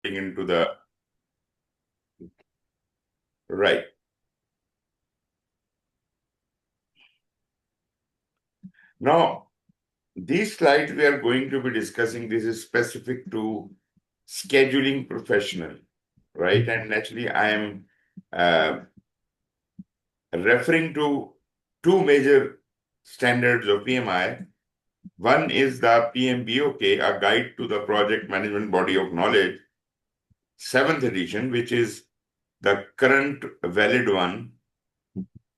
into the right. Now, these slides we are going to be discussing, this is specific to scheduling professional, right? And naturally, I am uh, referring to two major standards of PMI. One is the PMBOK, a guide to the project management body of knowledge, 7th edition, which is the current valid one.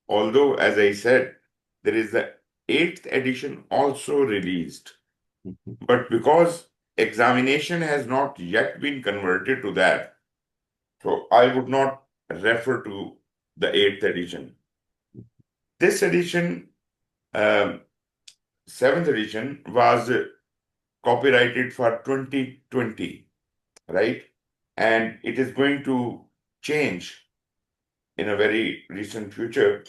Although, as I said, there is the 8th edition also released. But because examination has not yet been converted to that, so I would not refer to the 8th edition. This edition, 7th edition, was copyrighted for 2020, right? And it is going to change in a very recent future.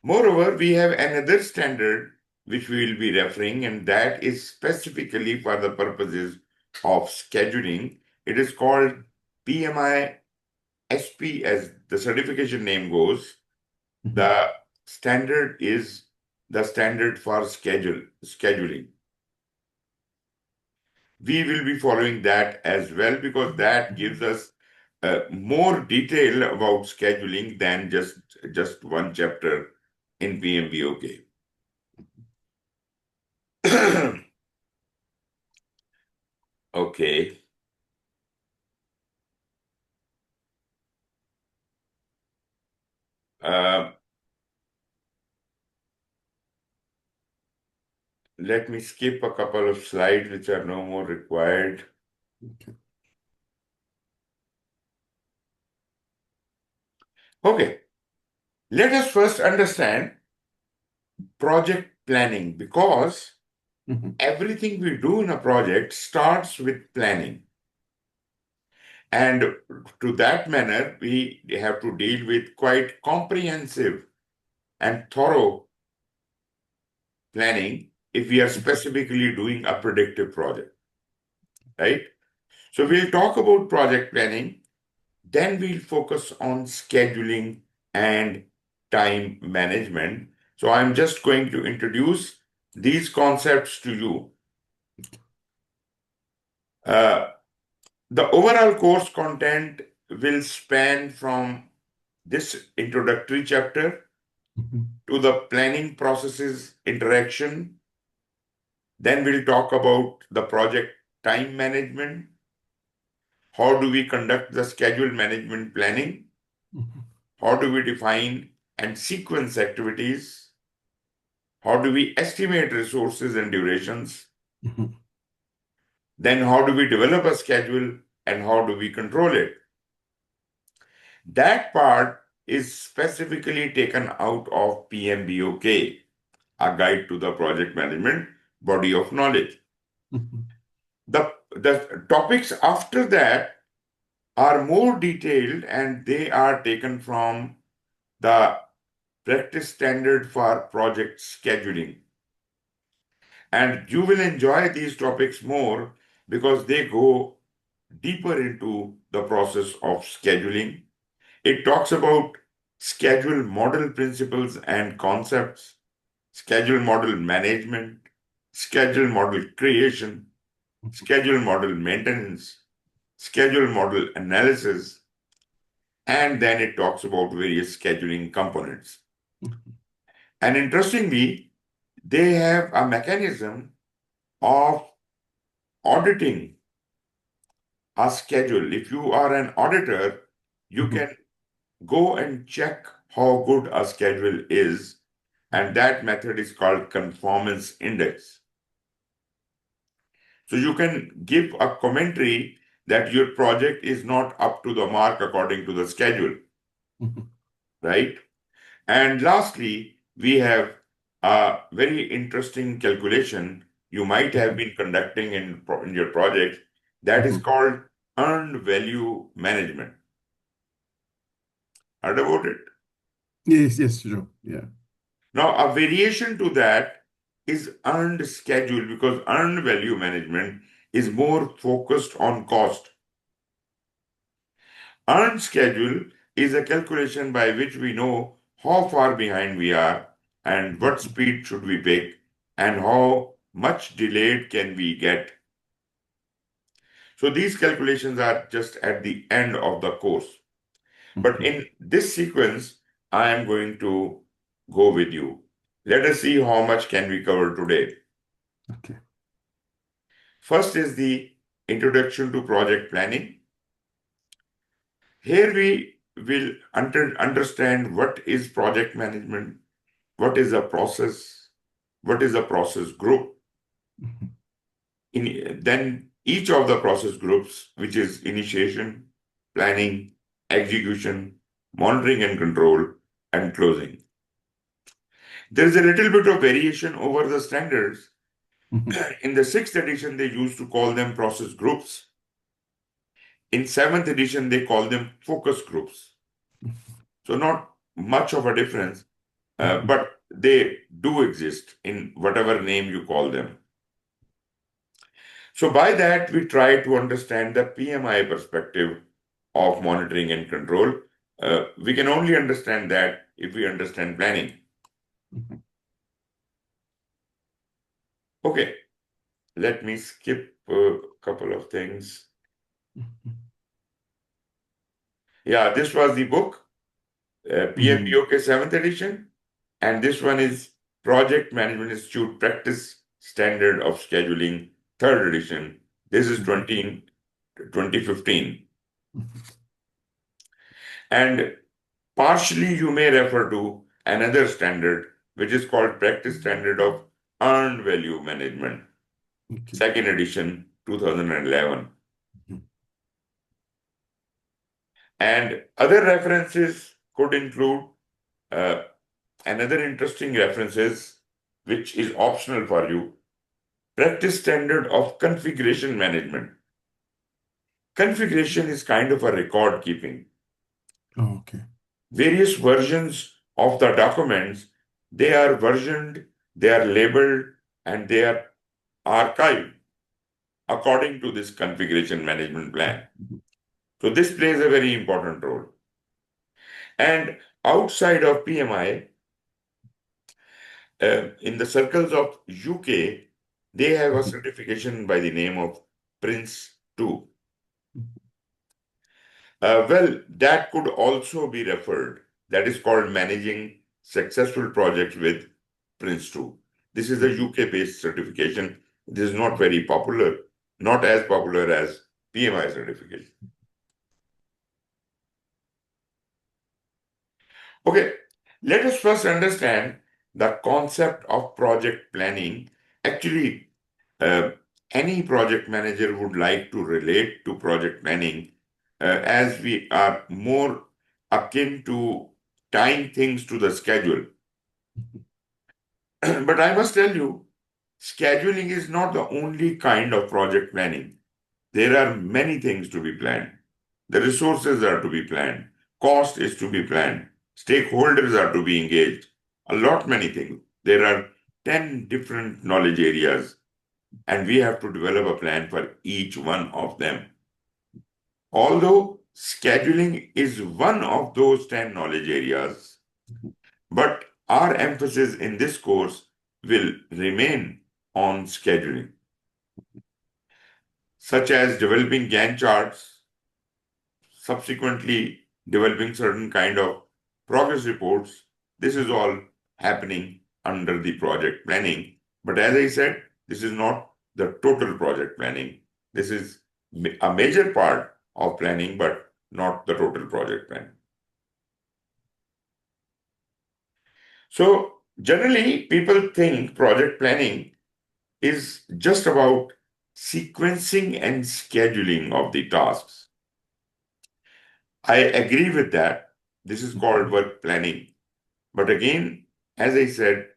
Moreover, we have another standard which we will be referring, and that is specifically for the purposes of scheduling. It is called PMI-SP, as the certification name goes. The standard is the standard for scheduling. We will be following that as well because that gives us more detail about scheduling than just one chapter in PMBOK. Okay. Let me skip a couple of slides which are no more required. Okay. Let us first understand project planning because everything we do in a project starts with planning. And to that manner, we have to deal with quite comprehensive and thorough planning if we are specifically doing a predictive project, right? So we'll talk about project planning, then we'll focus on scheduling and time management. So I'm just going to introduce these concepts to you. The overall course content will span from this introductory chapter to the planning processes interaction. Then we'll talk about the project time management. How do we conduct the schedule management planning? How do we define and sequence activities? How do we estimate resources and durations? Then how do we develop a schedule and how do we control it? That part is specifically taken out of PMBOK, a guide to the project management body of knowledge. The topics after that are more detailed and they are taken from the practice standard for project scheduling. And you will enjoy these topics more because they go deeper into the process of scheduling. It talks about schedule model principles and concepts, schedule model management, schedule model creation, schedule model maintenance, schedule model analysis, and then it talks about various scheduling components. And interestingly, they have a mechanism of auditing a schedule. If you are an auditor, you can go and check how good a schedule is, and that method is called conformance index. So you can give a commentary that your project is not up to the mark according to the schedule, right? And lastly, we have a very interesting calculation you might have been conducting in your project that is called earned value management. Heard about it? Yes, Joe. Yeah. Now, a variation to that is earned schedule because earned value management is more focused on cost. Earned schedule is a calculation by which we know how far behind we are and what speed should we pick and how much delayed can we get. So these calculations are just at the end of the course. But in this sequence, I am going to go with you. Let us see how much can we cover today. Okay. First is the introduction to project planning. Here we will understand what is project management, what is a process, what is a process group. Then each of the process groups, which is initiation, planning, execution, monitoring and control, and closing. There is a little bit of variation over the standards. In the sixth edition, they used to call them process groups. In seventh edition, they call them focus groups. So not much of a difference, but they do exist in whatever name you call them. So by that, we try to understand the PMI perspective of monitoring and control. We can only understand that if we understand planning. Okay, let me skip a couple of things. Yeah, this was the book, PMBOK 7th edition, and this one is Project Management Institute Practice Standard of Scheduling, 3rd edition. This is 2015. And partially you may refer to another standard, which is called Practice Standard of Earned Value Management, 2nd edition, 2011. And other references could include uh, another interesting references, which is optional for you, Practice Standard of Configuration Management. Configuration is kind of a record keeping. Oh, okay. Various versions of the documents, they are versioned, they are labeled, and they are archived according to this configuration management plan. So this plays a very important role. And outside of PMI, in the circles of UK, they have a certification by the name of Prince 2. Well, that could also be referred. That is called Managing Successful Projects with Prince 2. This is a UK-based certification. This is not very popular, not as popular as PMI certification. Okay, let us first understand the concept of project planning. Actually, uh, any project manager would like to relate to project planning as we are more akin to tying things to the schedule. But I must tell you, scheduling is not the only kind of project planning. There are many things to be planned. The resources are to be planned. Cost is to be planned. Stakeholders are to be engaged. A lot many things. There are 10 different knowledge areas, and we have to develop a plan for each one of them. Although scheduling is one of those 10 knowledge areas, but our emphasis in this course will remain on scheduling, such as developing Gantt charts, subsequently developing certain kind of progress reports. This is all happening under the project planning. But as I said, this is not the total project planning. This is a major part of planning, but not the total project planning. So generally, people think project planning is just about sequencing and scheduling of the tasks. I agree with that. This is called work planning. But again, as I said,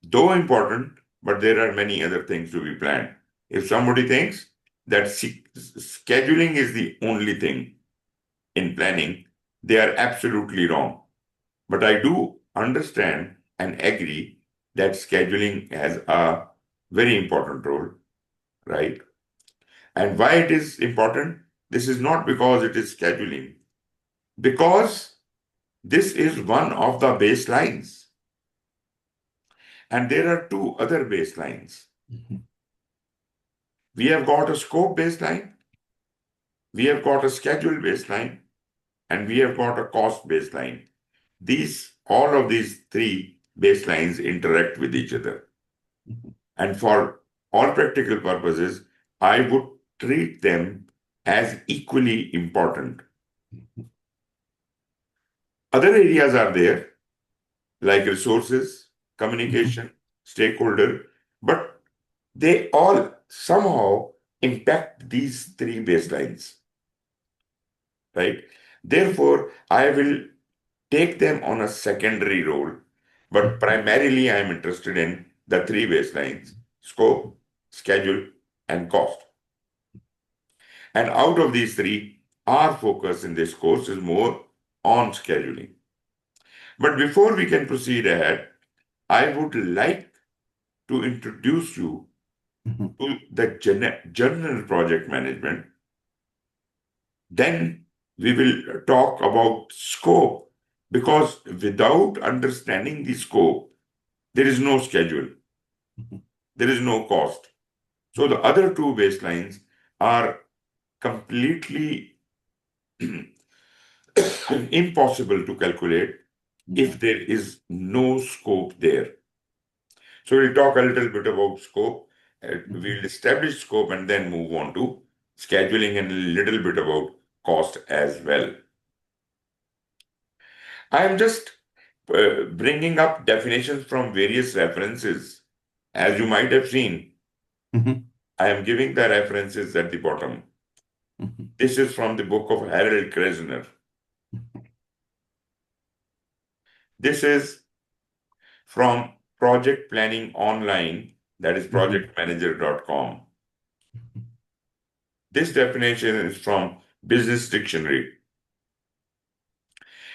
though important, but there are many other things to be planned. If somebody thinks that scheduling is the only thing in planning, they are absolutely wrong. But I do understand and agree that scheduling has a very important role, right? And why it is important? This is not because it is scheduling, because this is one of the baselines. And there are two other baselines. Mhm. We have got a scope baseline, we have got a schedule baseline, and we have got a cost baseline. All of these three baselines interact with each other. Mhm. And for all practical purposes, I would treat them as equally important. Mhm. Other areas are there, like resources, Mhm. communication, stakeholder, but they all somehow impact these three baselines, right? Therefore, I will take them on a secondary role, but Mhm. primarily I am interested in the three baselines: scope, schedule, and cost. And out of these three, our focus in this course is more on scheduling. But before we can proceed ahead, I would like to introduce you Mhm. to the general project management. Then we will talk about scope, because without understanding the scope, there is no schedule, Mhm. there is no cost. So the other two baselines are completely impossible to calculate Yeah. if there is no scope there. So we'll talk a little bit about scope. We'll Mhm. establish scope and then move on to scheduling and a little bit about cost as well. I am just bringing up definitions from various references. As you might have seen, Mhm. I am giving the references at the bottom. Mhm. This is from the book of Harold Kresner. This is from Project Planning Online, that is Mhm. projectmanager.com. This definition is from Business Dictionary.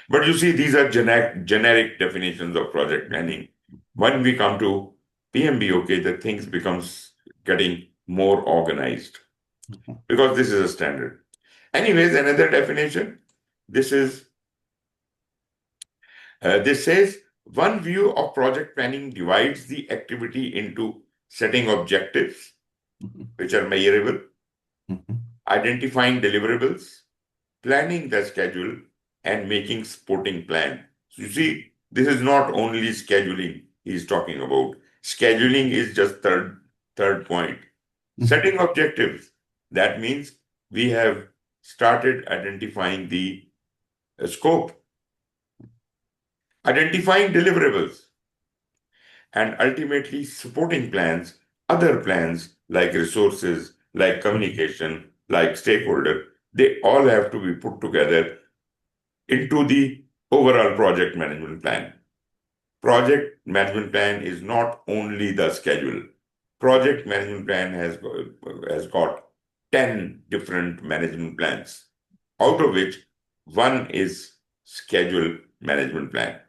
But you see, these are generic definitions of project planning. When we come to PMBOK, the things becomes getting more organized Mhm. because this is a standard. Anyways, another definition. This is this says one view of project planning divides the activity into setting objectives, Mhm. which are measurable, Mhm. identifying deliverables, planning the schedule, and making supporting plan. So you see, this is not only scheduling he's talking about. Scheduling is just third point. Mhm. Setting objectives. That means we have started identifying the scope, identifying deliverables, and ultimately supporting plans, other plans like resources, like Mhm. communication, like stakeholder. They all have to be put together into the overall project management plan. Project management plan is not only the schedule. Project management plan has got 10 different management plans, out of which one is schedule management plan.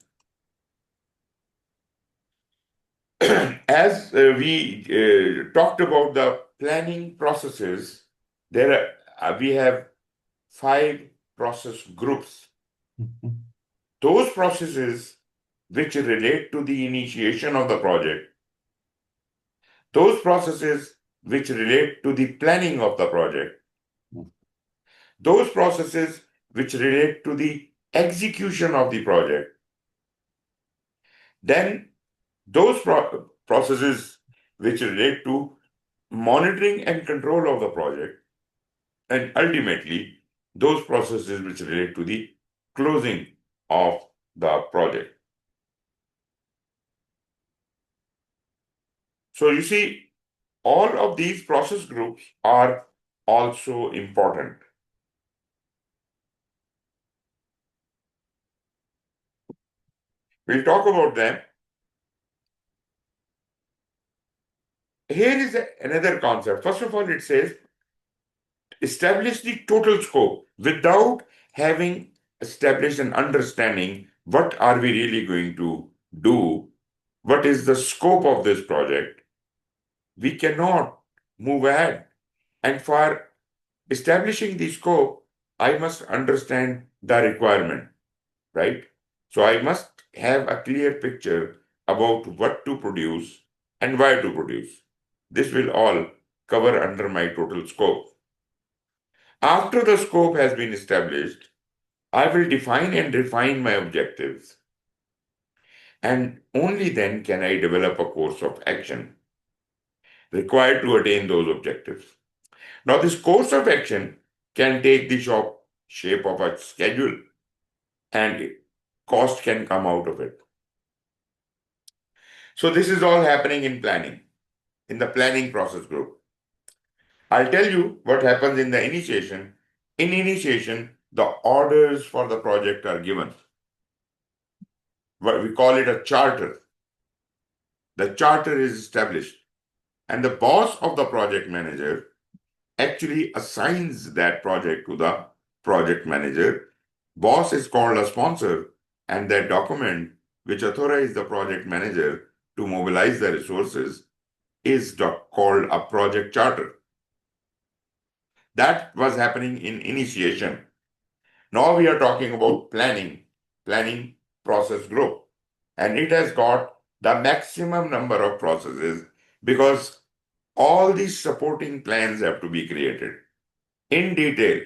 As we talked about the planning processes, we have five process groups. Mhm. Those processes which relate to the initiation of the project, those processes which relate to the planning of the project, those processes which relate to the execution of the project, then those processes which relate to monitoring and control of the project, and ultimately those processes which relate to the closing of the project. So you see, all of these process groups are also important. We'll talk about them. Here is another concept. First of all, it says establish the total scope without having established an understanding what are we really going to do, what is the scope of this project. We cannot move ahead. And for establishing the scope, I must understand the requirement, right? So I must have a clear picture about what to produce and why to produce. This will all cover under my total scope. After the scope has been established, I will define and refine my objectives, and only then can I develop a course of action required to attain those objectives. Now, this course of action can take the shape of a schedule, and cost can come out of it. So, this is all happening in planning, in the planning process group. I'll tell you what happens in the initiation. In initiation, the orders for the project are given. We call it a charter. The charter is established, and the boss of the project manager actually assigns that project to the project manager. Boss is called a sponsor, and that document which authorizes the project manager to mobilize the resources is called a project charter. That was happening in initiation. Now we are talking about planning process group, and it has got the maximum number of processes because all these supporting plans have to be created in detail.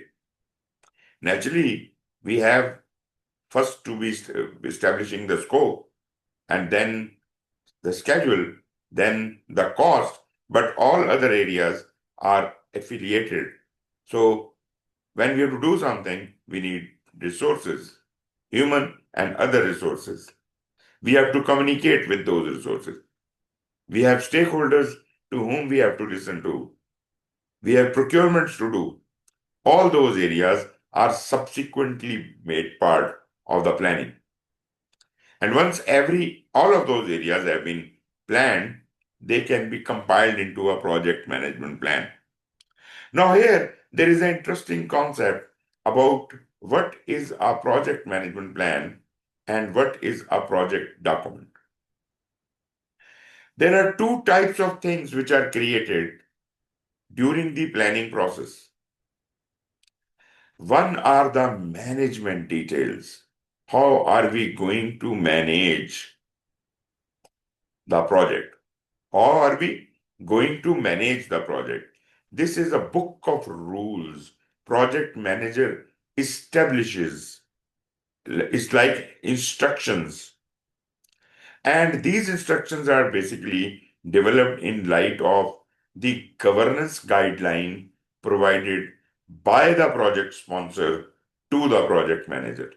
Naturally, we have first to be establishing the scope, and then the schedule, then the cost, but all other areas are affiliated. So when we have to do something, we need resources, human and other resources. We have to communicate with those resources. We have stakeholders to whom we have to listen to. We have procurements to do. All those areas are subsequently made part of the planning. And once all of those areas have been planned, they can be compiled into a project management plan. Now here, there is an interesting concept about what is a project management plan and what is a project document. There are two types of things which are created during the planning process. One are the management details. How are we going to manage the project? How are we going to manage the project? This is a book of rules project manager establishes. It's like instructions. And these instructions are basically developed in light of the governance guideline provided by the project sponsor to the project manager.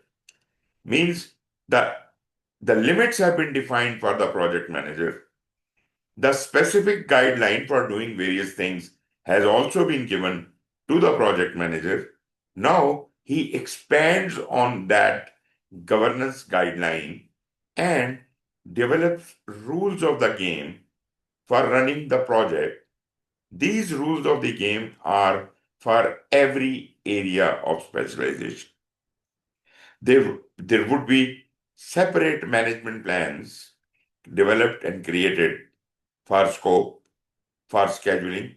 Means that the limits have been defined for the project manager. The specific guideline for doing various things has also been given to the project manager. Now he expands on that governance guideline and develops rules of the game for running the project. These rules of the game are for every area of specialization. There would be separate management plans developed and created for scope, for scheduling,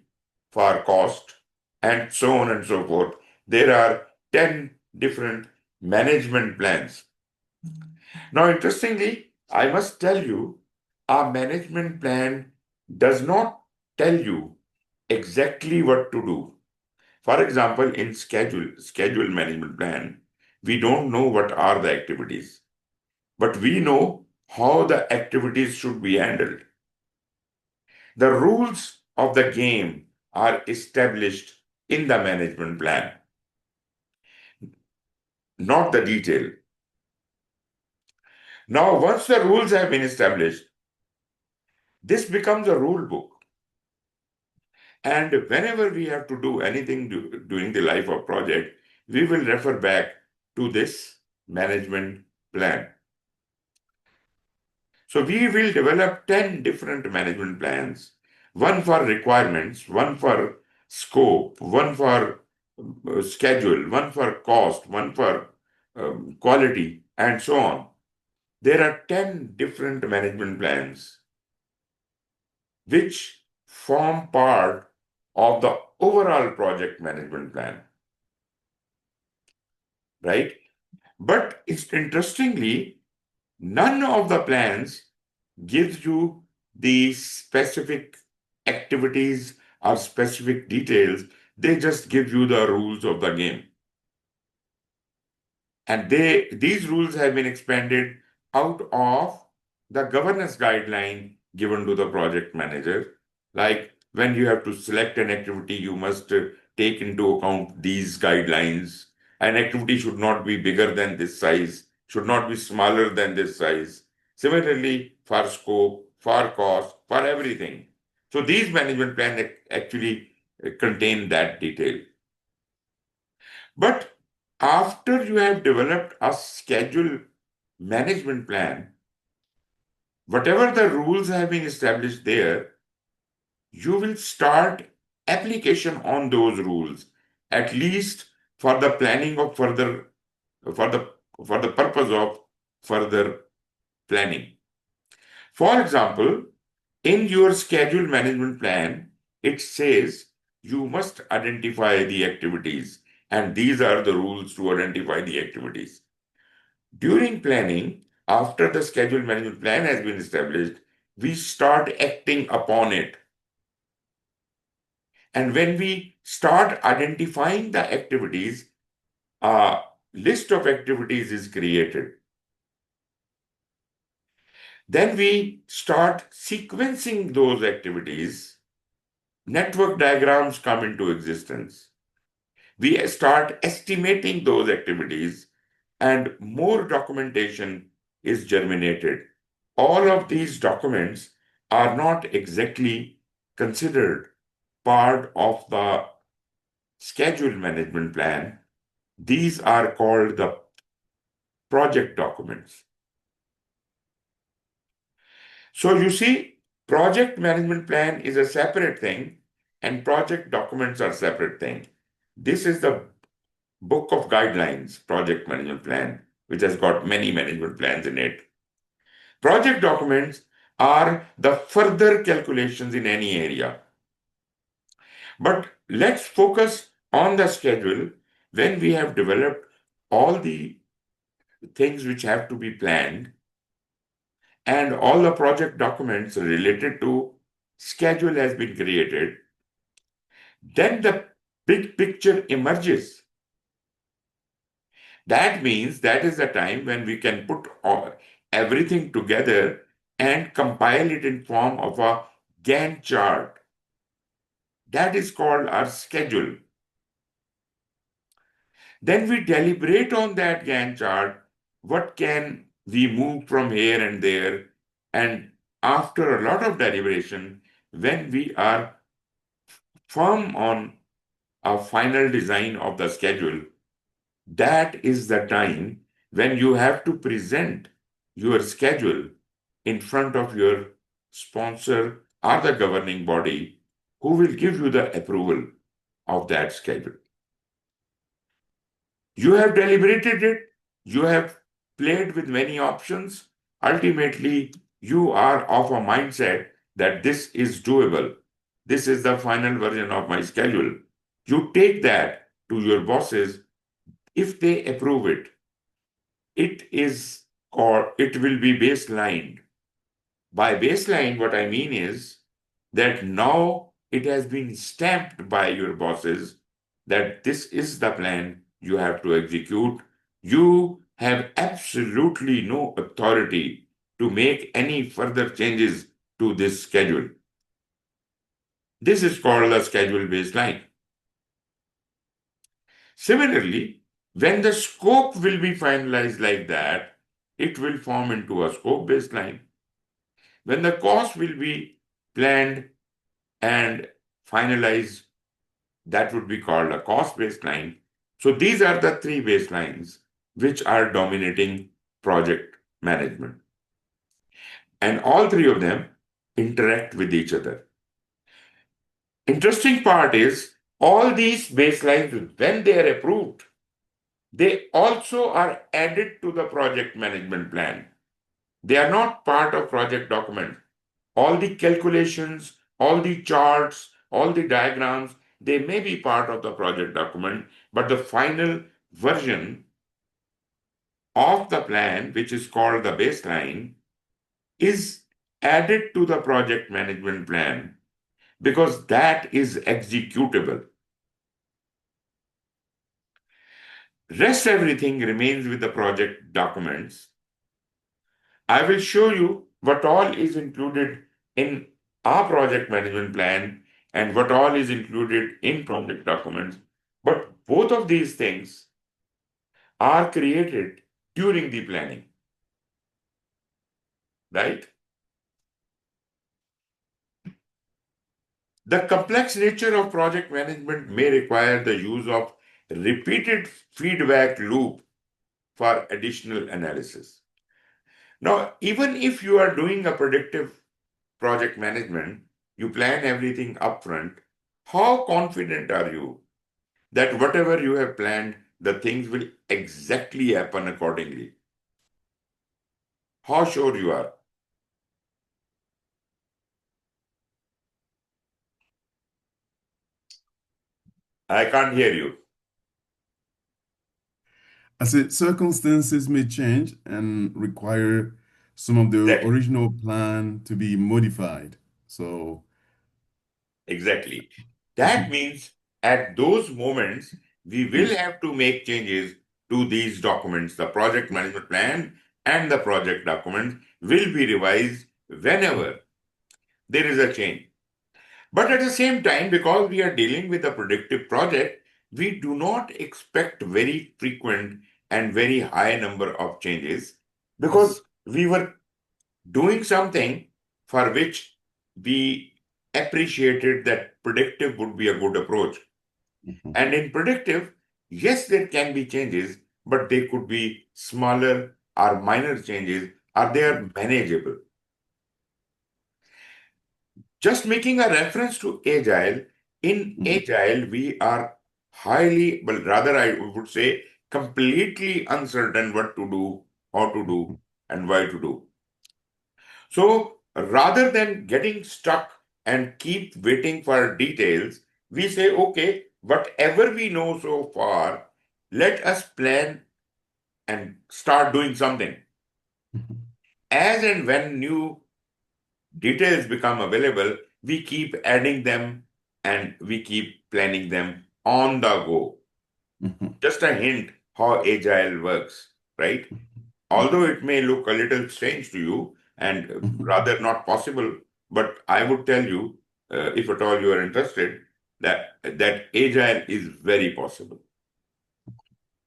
for cost, and so on and so forth. There are 10 different management plans. Now, interestingly, I must tell you, our management plan does not tell you exactly what to do. For example, in schedule management plan, we don't know what are the activities, but we know how the activities should be handled. The rules of the game are established in the management plan, not the detail. Now, once the rules have been established, this becomes a rule book. And whenever we have to do anything during the life of project, we will refer back to this management plan. So we will develop 10 different management plans, one for requirements, one for scope, one for schedule, one for cost, one for quality, and so on. There are 10 different management plans which form part of the overall project management plan, right? But it's interestingly, none of the plans gives you the specific activities or specific details. They just give you the rules of the game. And these rules have been expanded out of the governance guideline given to the project manager. Like when you have to select an activity, you must take into account these guidelines. An activity should not be bigger than this size, should not be smaller than this size. Similarly, for scope, for cost, for everything. So these management plans actually contain that detail. But after you have developed a schedule management plan, whatever the rules have been established there, you will start application on those rules, at least for the planning of further, for the for the purpose of further planning. For example, in your schedule management plan, it says you must identify the activities, and these are the rules to identify the activities. During planning, after the schedule management plan has been established, we start acting upon it. And when we start identifying the activities, a list of activities is created. Then we start sequencing those activities. Network diagrams come into existence. We start estimating those activities, and more documentation is germinated. All of these documents are not exactly considered part of the schedule management plan. These are called the project documents. So you see, project management plan is a separate thing and project documents are separate thing. This is the book of guidelines, project management plan, which has got many management plans in it. Project documents are the further calculations in any area. But let's focus on the schedule when we have developed all the things which have to be planned and all the project documents related to schedule has been created. Then the big picture emerges. That means that is the time when we can put everything together and compile it in form of a Gantt chart. That is called our schedule. Then we deliberate on that Gantt chart. What can we move from here and there? And after a lot of deliberation, when we are firm on a final design of the schedule, that is the time when you have to present your schedule in front of your sponsor or the governing body who will give you the approval of that schedule. You have deliberated it, you have played with many options. Ultimately, you are of a mindset that this is doable. This is the final version of my schedule. You take that to your bosses. If they approve it, it will be baselined. By baseline, what I mean is that now it has been stamped by your bosses that this is the plan you have to execute. You have absolutely no authority to make any further changes to this schedule. This is called a schedule baseline. Similarly, when the scope will be finalized like that, it will form into a scope baseline. When the cost will be planned and finalized, that would be called a cost baseline. So these are the three baselines which are dominating project management. And all three of them interact with each other. Interesting part is all these baselines, when they are approved, they also are added to the project management plan. They are not part of project document. All the calculations, all the charts, all the diagrams, they may be part of the project document, but the final version of the plan, which is called the baseline, is added to the project management plan because that is executable. Rest everything remains with the project documents. I will show you what all is included in our project management plan and what all is included in project documents. But both of these things are created during the planning, right? The complex nature of project management may require the use of repeated feedback loop for additional analysis. Now, even if you are doing a predictive project management, you plan everything upfront, how confident are you that whatever you have planned, the things will exactly happen accordingly? How sure you are? I can't hear you. I said circumstances may change and require some of the Exactly. original plan to be modified. So, Exactly. That means at those moments, we will have to make changes to these documents. The project management plan and the project documents will be revised whenever there is a change. But at the same time, because we are dealing with a predictive project, we do not expect very frequent and very high number of changes because we were doing something for which we appreciated that predictive would be a good approach. And in predictive, yes, there can be changes, but they could be smaller or minor changes, or they are manageable. Just making a reference to agile, in agile, we are highly, well, rather, I would say, completely uncertain what to do, how to do, and why to do. So rather than getting stuck and keep waiting for details, we say, okay, whatever we know so far, let us plan and start doing something. As and when new details become available, we keep adding them and we keep planning them on the go. Just a hint how agile works, right? Although it may look a little strange to you and rather not possible, but I would tell you, if at all you are interested, that agile is very possible,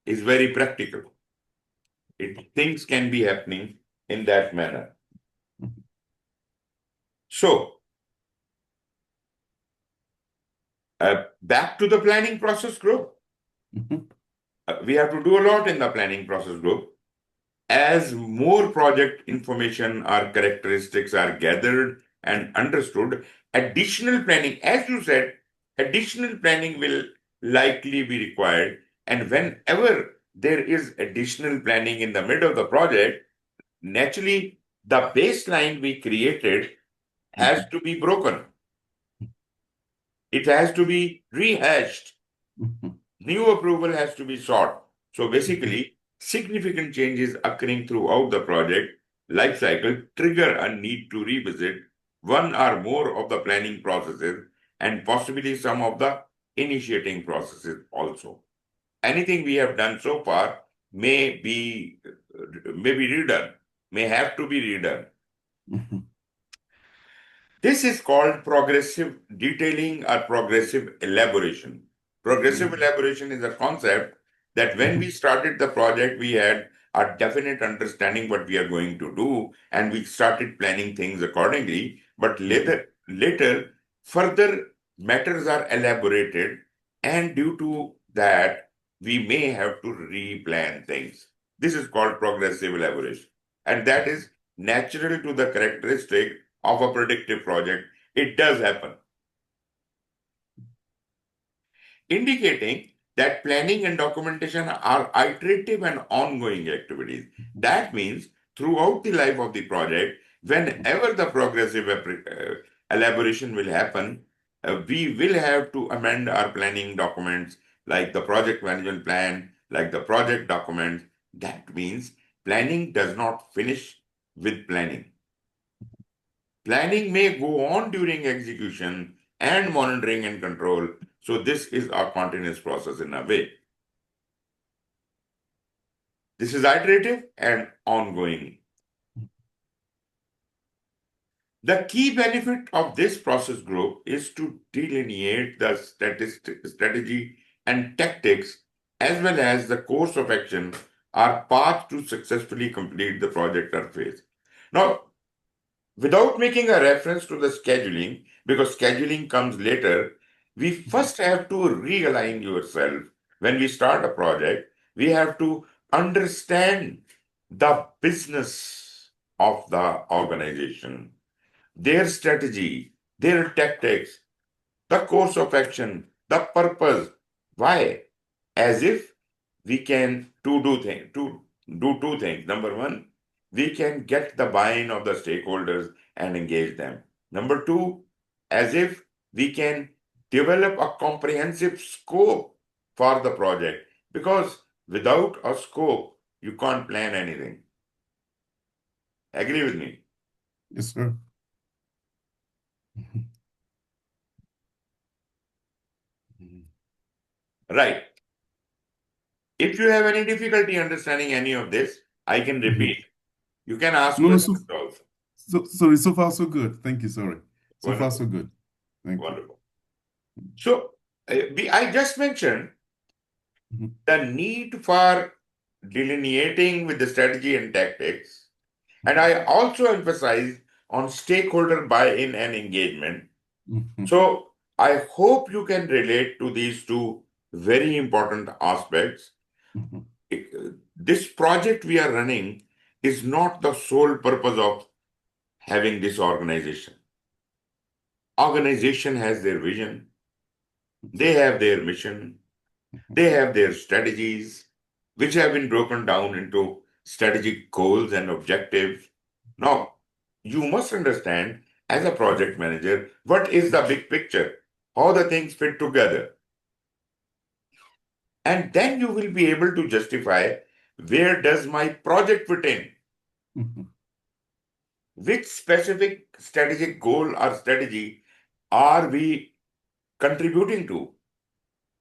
is very practical. Things can be happening in that manner. So, back to the planning process group. We have to do a lot in the planning process group. As more project information or characteristics are gathered and understood, additional planning, as you said, additional planning will likely be required. And whenever there is additional planning in the middle of the project, naturally the baseline we created has to be broken. It has to be rehashed. New approval has to be sought. So basically, significant changes occurring throughout the project life cycle trigger a need to revisit one or more of the planning processes and possibly some of the initiating processes also. Anything we have done so far may be redone, may have to be redone. This is called progressive detailing or progressive elaboration. Progressive elaboration is a concept that when we started the project, we had a definite understanding what we are going to do, and we started planning things accordingly. But later, further matters are elaborated, and due to that, we may have to replan things. This is called progressive elaboration, and that is natural to the characteristic of a predictive project. It does happen, indicating that planning and documentation are iterative and ongoing activities. That means throughout the life of the project, whenever the progressive elaboration will happen, we will have to amend our planning documents like the project management plan, like the project document. That means planning does not finish with planning. Planning may go on during execution and monitoring and control. So this is a continuous process in a way. This is iterative and ongoing. The key benefit of this process group is to delineate the strategy and tactics as well as the course of action or path to successfully complete the project or phase. Now, without making a reference to the scheduling, because scheduling comes later, we first have to realign yourself. When we start a project, we have to understand the business of the organization, their strategy, their tactics, the course of action, the purpose. Why? As if we can do two things. Number one, we can get the buy-in of the stakeholders and engage them. Number two, as if we can develop a comprehensive scope for the project. Because without a scope, you can't plan anything. Agree with me? Yes, sir. Right. If you have any difficulty understanding any of this, I can repeat. You can ask No, no, questions also. sorry, so far so good. Thank you, sorry. So far so Wonderful. good. Thank you. Wonderful. So, I just mentioned Mhm, the need for delineating with the strategy and tactics. And I also emphasized on stakeholder buy-in and engagement. mhm, So I hope you can relate to these two very important aspects. mhm, This project we are running is not the sole purpose of having this organization. Organization has their vision, they have their mission, they have their strategies, which have been broken down into strategic goals and objectives. Now, you must understand as a project manager what is the big picture, how the things fit together. And then you will be able to justify where does my project fit in? mhm, Which specific strategic goal or strategy are we contributing to?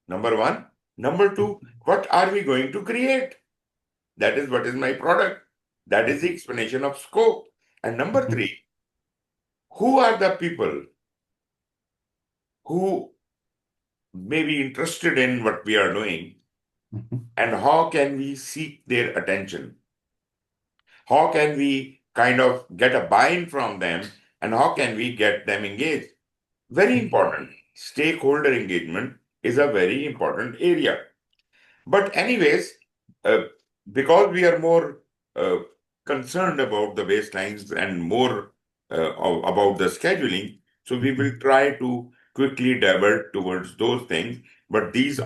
Number one. Number two, what are we going to create? That is what is my product. That is the explanation of scope. And number mhm, three, who are the people who may be interested in what we are doing mhm, and how can we seek their attention? How can we kind of get a buy-in from them and how can we get them engaged? Very important. Stakeholder engagement is a very important area. But anyways, uh, because we are more uh, concerned about the baselines and more about the scheduling, so we will mhm, try to quickly divert towards those things. But these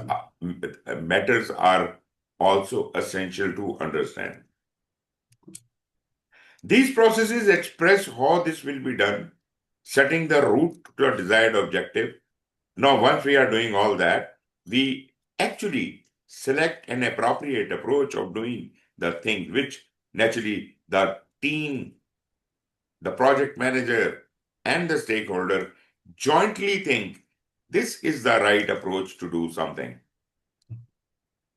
mhm, matters are also essential to understand. These processes express how this will be done, setting the route to a desired objective. Now, once we are doing all that, we actually select an appropriate approach of doing the thing, which naturally the team, the project manager, and the stakeholder jointly think this is the right approach to do something.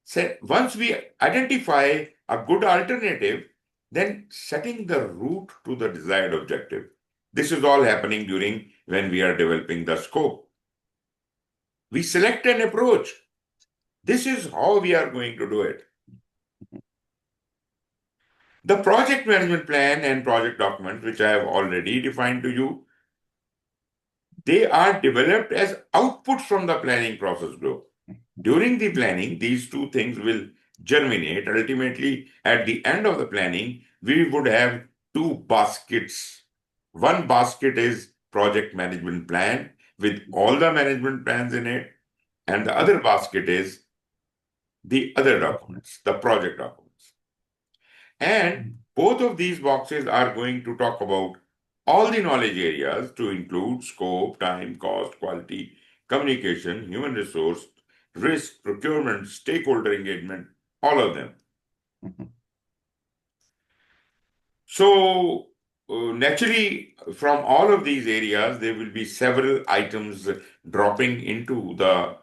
So once we identify a good alternative, then setting the route to the desired objective. This is all happening during when we are developing the scope. We select an approach. This is how we are going to do it. The project management plan and project document, which I have already defined to you, they are developed as outputs from the planning process group. During the planning, these two things will germinate. Ultimately, at the end of the planning, we would have two baskets. One basket is project management plan with all the management plans in it, and the other basket is the other documents, the project documents. And both of these boxes are going to talk about all the knowledge areas to include scope, time, cost, quality, communication, human resource, risk, procurement, stakeholder engagement, all of them. Mhm. So, naturally, from all of these areas, there will be several items dropping into the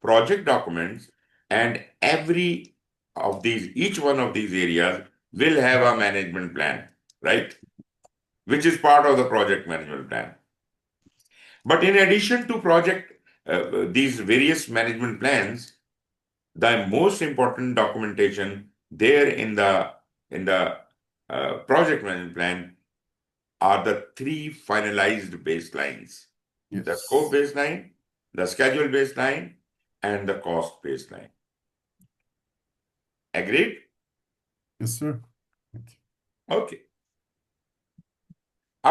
project documents, and each one of these areas will have a management plan, right? Which is part of the project management plan. But in addition to these various management plans, the most important documentation there in the project management plan are the three finalized baselines: the scope Yes. baseline, the schedule baseline, and the cost baseline. Agreed? Yes, sir. Okay. Okay.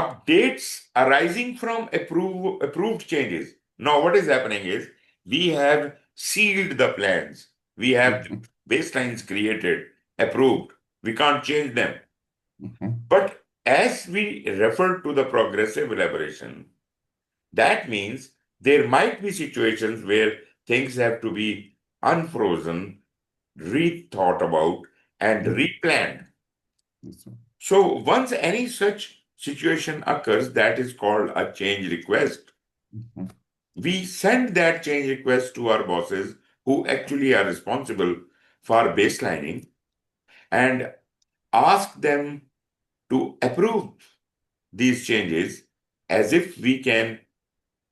Updates arising from approved changes. Now, what is happening is we have sealed the plans. We have Mhm. baselines created, approved. We can't change them. Mhm. But as we refer to the progressive elaboration, that means there might be situations where things have to be unfrozen, rethought about, and Mhm. replanned. Yes, sir. So once any such situation occurs, that is called a change request. Mhm. We send that change request to our bosses who actually are responsible for baselining and ask them to approve these changes as if we can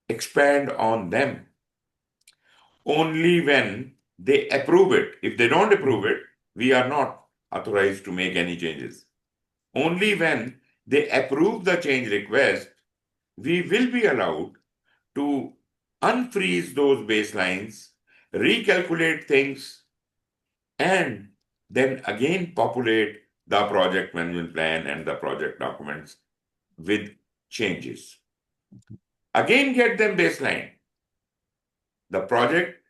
expand on them. Only when they approve it. If they don't approve Mhm. it, we are not authorized to make any changes. Only when they approve the change request, we will be allowed to unfreeze those baselines, recalculate things, and then again populate the project management plan and the project documents with changes. Again, get them baseline. The project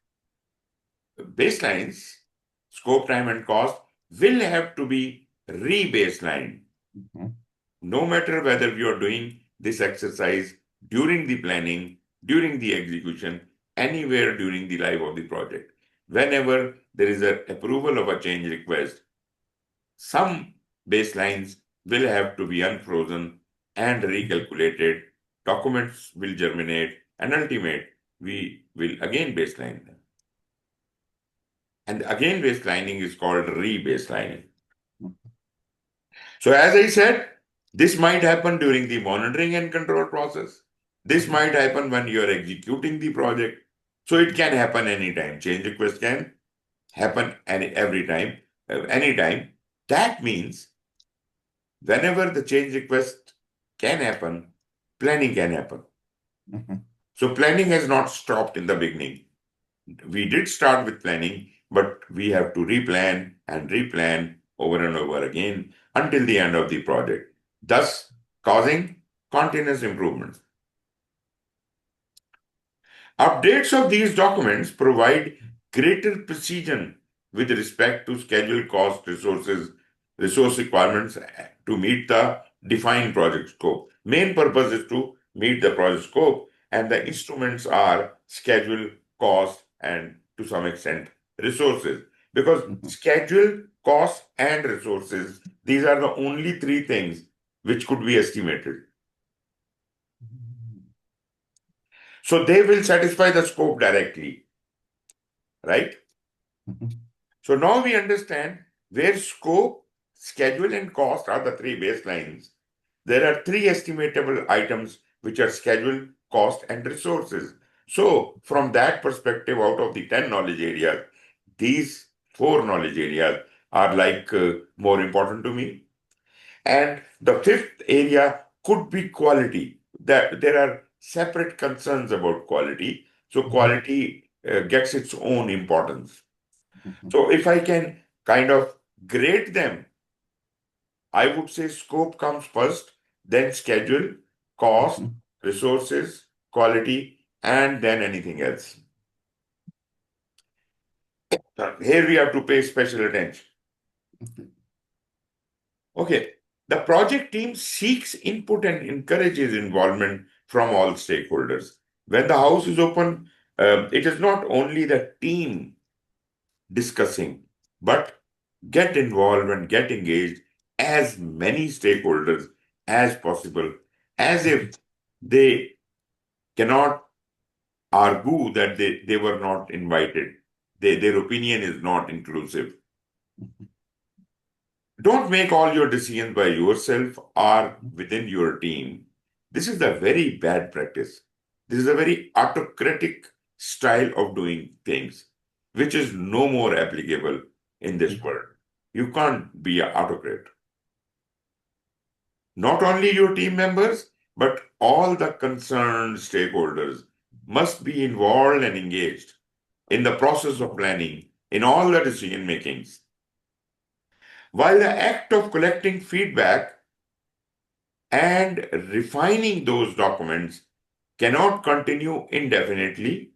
baselines, scope, time, and cost will have to be re-baselined. Mhm. No matter whether you are doing this exercise during the planning, during the execution, anywhere during the life of the project. Whenever there is an approval of a change request, some baselines will have to be unfrozen and recalculated. Documents will germinate, and ultimate, we will again baseline them. And again, baselining is called re-baselining. So, as I said, this might happen during the monitoring and control process. This Mhm. might happen when you are executing the project. So, it can happen anytime. Change request can happen every time, anytime. That means whenever the change request can happen, planning can happen. Mhm. So, planning has not stopped in the beginning. We did start with planning, but we have to replan and replan over and over again until the end of the project, thus causing continuous improvement. Updates of these documents provide greater precision with respect to schedule, cost, resource requirements to meet the defined project scope. Main purpose is to meet the project scope, and the instruments are schedule, cost, and to some extent resources. Because Mhm. schedule, cost, and resources, these are the only three things which could be estimated. So they will satisfy the scope directly, right? Mhm. So now we understand where scope, schedule, and cost are the three baselines. There are three estimatable items which are schedule, cost, and resources. So, from that perspective, out of the 10 knowledge areas, these four knowledge areas are more important to me. And the fifth area could be quality. That there are separate concerns about quality. So, Mhm. quality gets its own importance. Mhm. So if I can kind of grade them, I would say scope comes first, then schedule, cost, Mhm. resources, quality, and then anything else. Here we have to pay special attention. Okay. Okay. The project team seeks input and encourages involvement from all stakeholders. When the house is open, it is not only the team discussing, but get involved and get engaged as many stakeholders as possible, as if they cannot argue that they were not invited. Their opinion is not inclusive. Don't make all your decisions by yourself or within your team. This is a very bad practice. This is a very autocratic style of doing things, which is no more applicable in this world. You can't be an autocrat. Not only your team members, but all the concerned stakeholders must be involved and engaged in the process of planning, in all the decision makings. While the act of collecting feedback and refining those documents cannot continue indefinitely,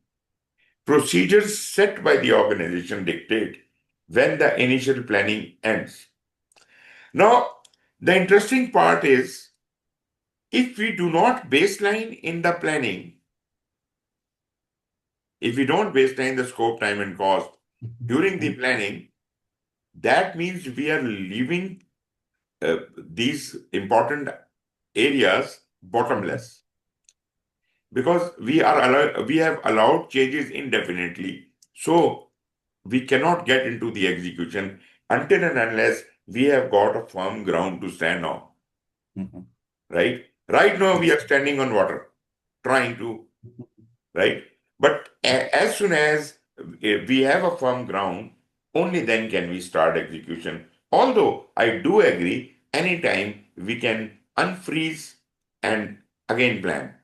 procedures set by the organization dictate when the initial planning ends. Now, the interesting part is if we do not baseline in the planning, if we don't baseline the scope, time, and cost during the planning, that means we are leaving these important areas bottomless because we have allowed changes indefinitely. So we cannot get into the execution until and unless we have got a firm ground to stand on. Right? Right now we are standing on water, trying to, right? But as soon as we have a firm ground, only then can we start execution. Although I do agree, anytime we can unfreeze and again plan.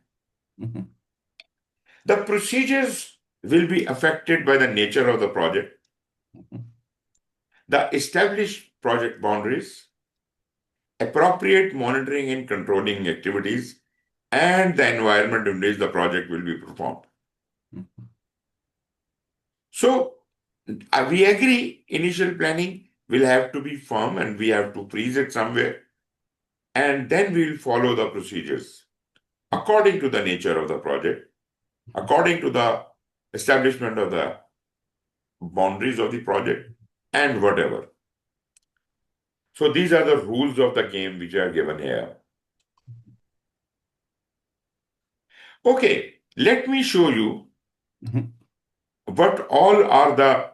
The procedures will be affected by the nature of the project, the established project boundaries, appropriate monitoring and controlling activities, and the environment in which the project will be performed. So, we agree initial planning will have to be firm and we have to freeze it somewhere, and then we will follow the procedures according to the nature of the project, according to the establishment of the boundaries of the project, and whatever. So, these are the rules of the game which are given here. Okay, let me show you what all are the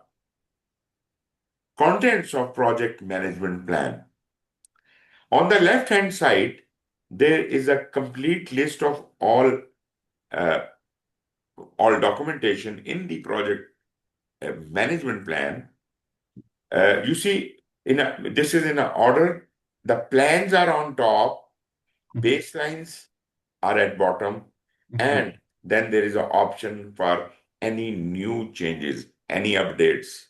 contents of project management plan. On the left hand side, there is a complete list of uh, all documentation in the project management plan. You see, this is in an order. The plans are on top, baselines are at bottom, and then there is an option for any new changes, any updates.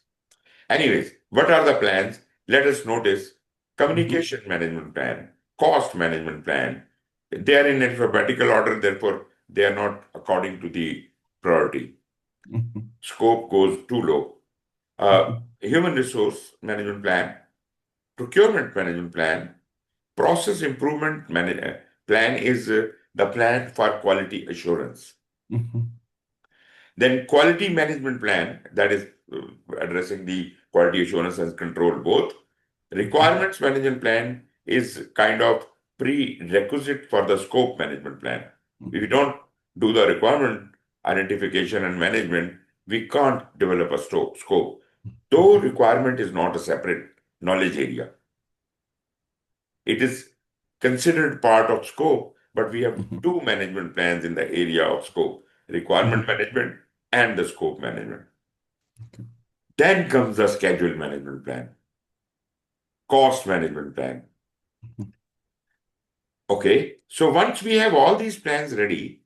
Anyways, what are the plans? Let us notice communication management plan, cost management plan. They are in alphabetical order, therefore, they are not according to the priority. Scope goes too low. Human resource management plan, procurement management plan, process improvement plan is the plan for quality assurance. Then quality management plan, that is addressing the quality assurance and control both. Requirements management plan is kind of prerequisite for the scope management plan. If you don't do the requirement identification and management, we can't develop a scope. Though requirement is not a separate knowledge area. It is considered part of scope, but we have two management plans in the area of scope, requirement management and the scope management. Then comes the schedule management plan, cost management plan. Okay, so once we have all these plans ready,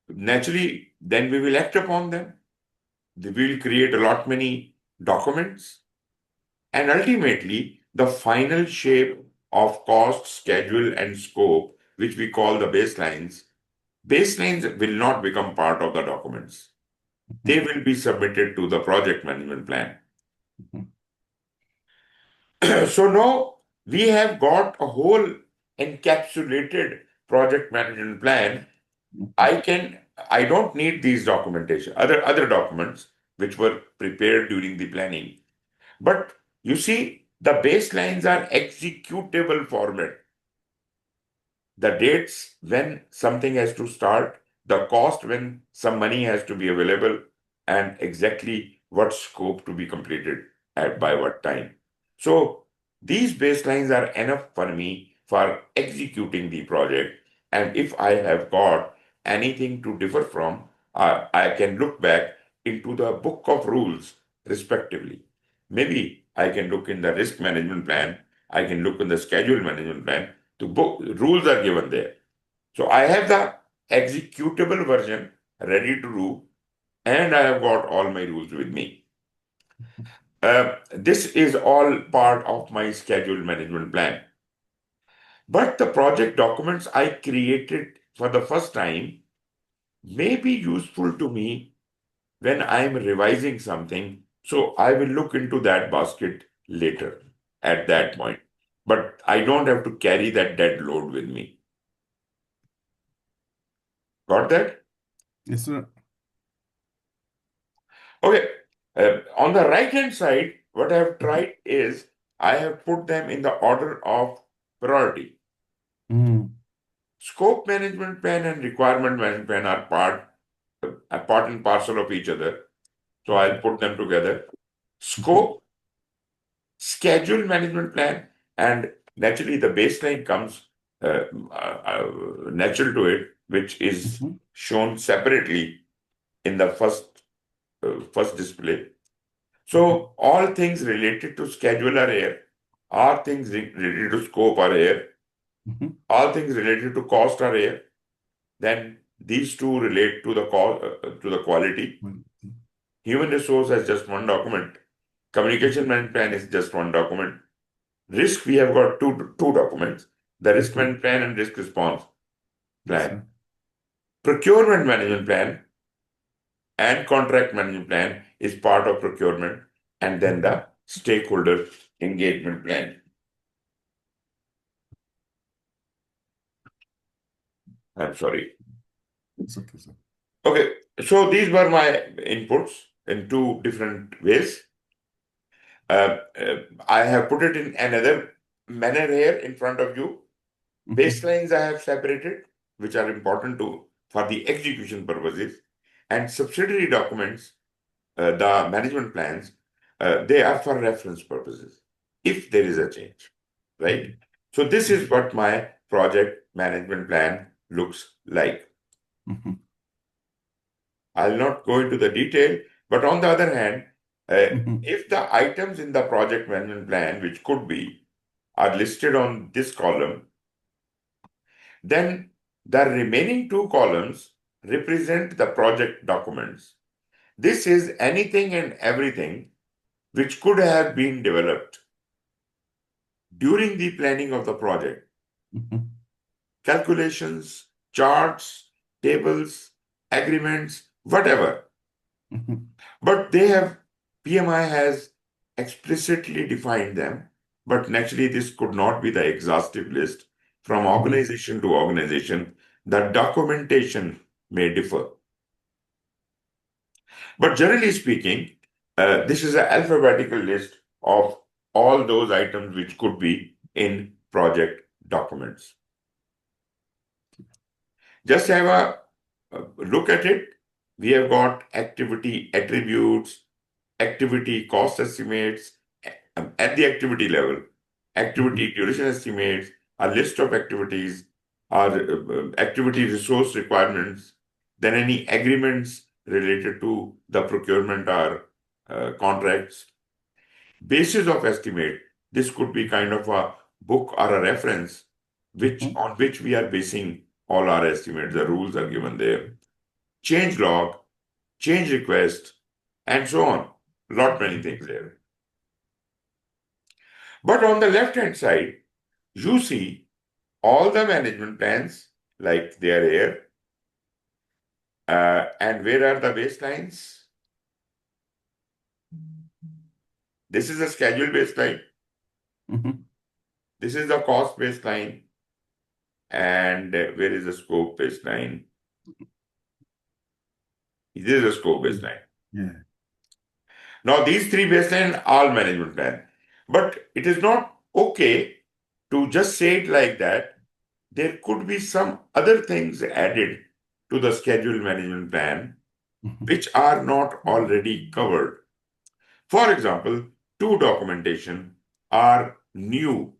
naturally, then we will act upon them. We will create a lot many documents, and ultimately, the final shape of cost, schedule, and scope, which we call the baselines, will not become part of the documents. They will be submitted to the project management plan. So now we have got a whole encapsulated project management plan. Mhm. I don't need these documentation, other documents which were prepared during the planning. But you see, the baselines are executable format. The dates when something has to start, the cost when some money has to be available, and exactly what scope to be completed at by what time. So these baselines are enough for me for executing the project. And if I have got anything to differ from, I can look back into the book of rules respectively. Maybe I can look in the risk management plan, I can look in the schedule management plan. The book rules are given there. So I have the executable version ready to do, and I have got all my rules with me. This is all part of my schedule management plan. But the project documents I created for the first time may be useful to me when I'm revising something. So I will look into that basket later at that point. But I don't have to carry that dead load with me. Got that? Yes, sir. Okay. On the right hand side, what I have tried is I have put them in the order of priority. Mhm. Scope management plan and requirement management plan are part and parcel of each other. So I'll put them together. Mhm. Scope, schedule management plan, and naturally the baseline comes natural to it, which is Mhm. shown separately in the first display. Mhm. So all things related to schedule are here. All things related to scope are here. Mhm. All things related to cost are here. Then these two relate to the to the quality. Mhm. Human resource has just one document. Communication management plan is just one document. Risk, we have got two documents. The risk Mhm. management plan and risk response Yes, plan. sir. Procurement management plan and contract management plan is part of procurement, and then Mhm. the stakeholder engagement plan. I'm sorry. It's okay, sir. Okay, so these were my inputs in two different ways. I have put it in another manner here in front of you. Mhm. Baselines I have separated, which are important to for the execution purposes, and subsidiary documents, the management plans, they are for reference purposes. If there is a change, right? So this is what my project management plan looks like. Mhm. I'll not go into the detail, but on the other hand, Mhm. if the items in the project management plan, which could be, are listed on this column, then the remaining two columns represent the project documents. This is anything and everything which could have been developed during the planning of the project. Mhm. Calculations, charts, tables, agreements, whatever. Mhm. But they have, PMI has explicitly defined them. But naturally, this could not be the exhaustive list. From Mhm. organization to organization, the documentation may differ. But generally speaking, this is an alphabetical list of all those items which could be in project documents. Just have a look at it. We have got activity attributes, activity cost estimates at the activity level, Mhm. activity duration estimates, a list of activities, our activity resource requirements, then any agreements related to the procurement or contracts. Basis of estimate, this could be kind of a book or a reference which Mhm. on which we are basing all our estimates. The rules are given there. Change log, change request, and so on. Lot many things there. But on the left hand side, you see all the management plans like they are here. And where are the baselines? This is a schedule baseline. Mhm. This is the cost baseline, and where is the scope baseline? This is the scope baseline. Yeah. Now, these three baseline all management plan, but it is not okay to just say it like that. There could be some other things added to the schedule management plan Mhm. which are not already covered. For example, two documentation are new.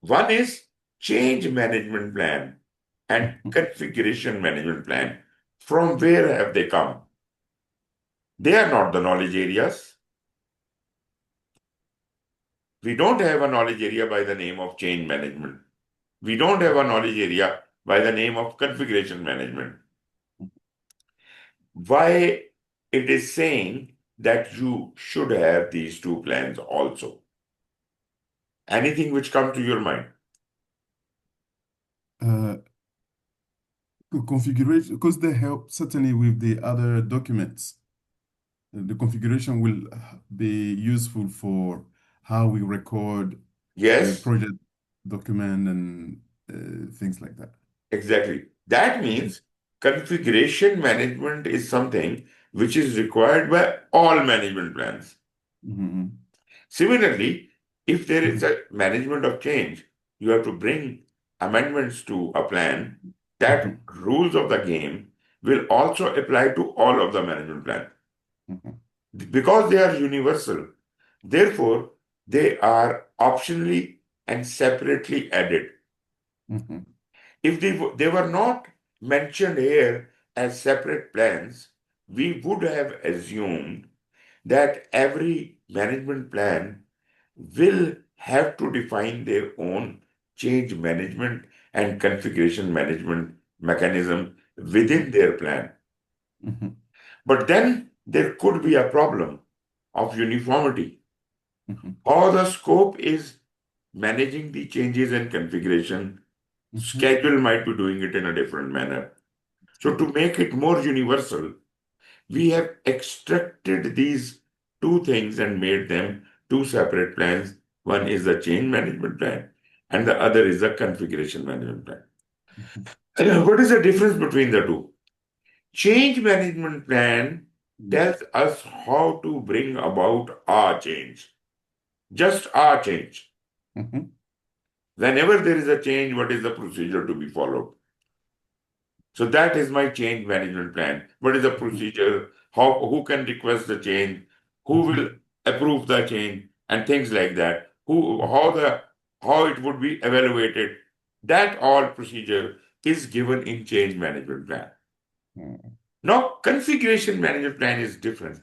One is change management plan and configuration management plan. From where have they come? They are not the knowledge areas. We don't have a knowledge area by the name of change management. We don't have a knowledge area by the name of configuration management. Why it is saying that you should have these two plans also? Anything which comes to your mind? Uh, Configuration, because they help certainly with the other documents. The configuration will be useful for how we record the Yes, project document and things like that. exactly. That Mhm. means configuration management is something which is required by all management plans. Mhm. Similarly, if there is Mhm. a management of change, you have to bring amendments to a plan. That Mhm. rules of the game will also apply to all of the management plan Mhm. because they are universal. Therefore, they are optionally and separately added. Mhm. If they were not mentioned here as separate plans, we would have assumed that every management plan will have to define their own change management and configuration management mechanism within their plan. Mhm. But then there could be a problem of uniformity. Mhm. How the scope is managing the changes and configuration, Mhm. schedule might be doing it in a different manner. So, to make it more universal, we have extracted these two things and made them two separate plans. One is the change management plan, and the other is the configuration management plan. Mhm. What is the difference between the two? Change management plan tells us how to bring about our change, just our change. Mhm. Whenever there is a change, what is the procedure to be followed? So that is my change management plan. What is the Mhm. procedure? How who can request the change? Who will Mhm. approve the change? And things like that. Mhm. How it would be evaluated? That all procedure is given in change management plan. Mhm. Now, configuration management plan is different.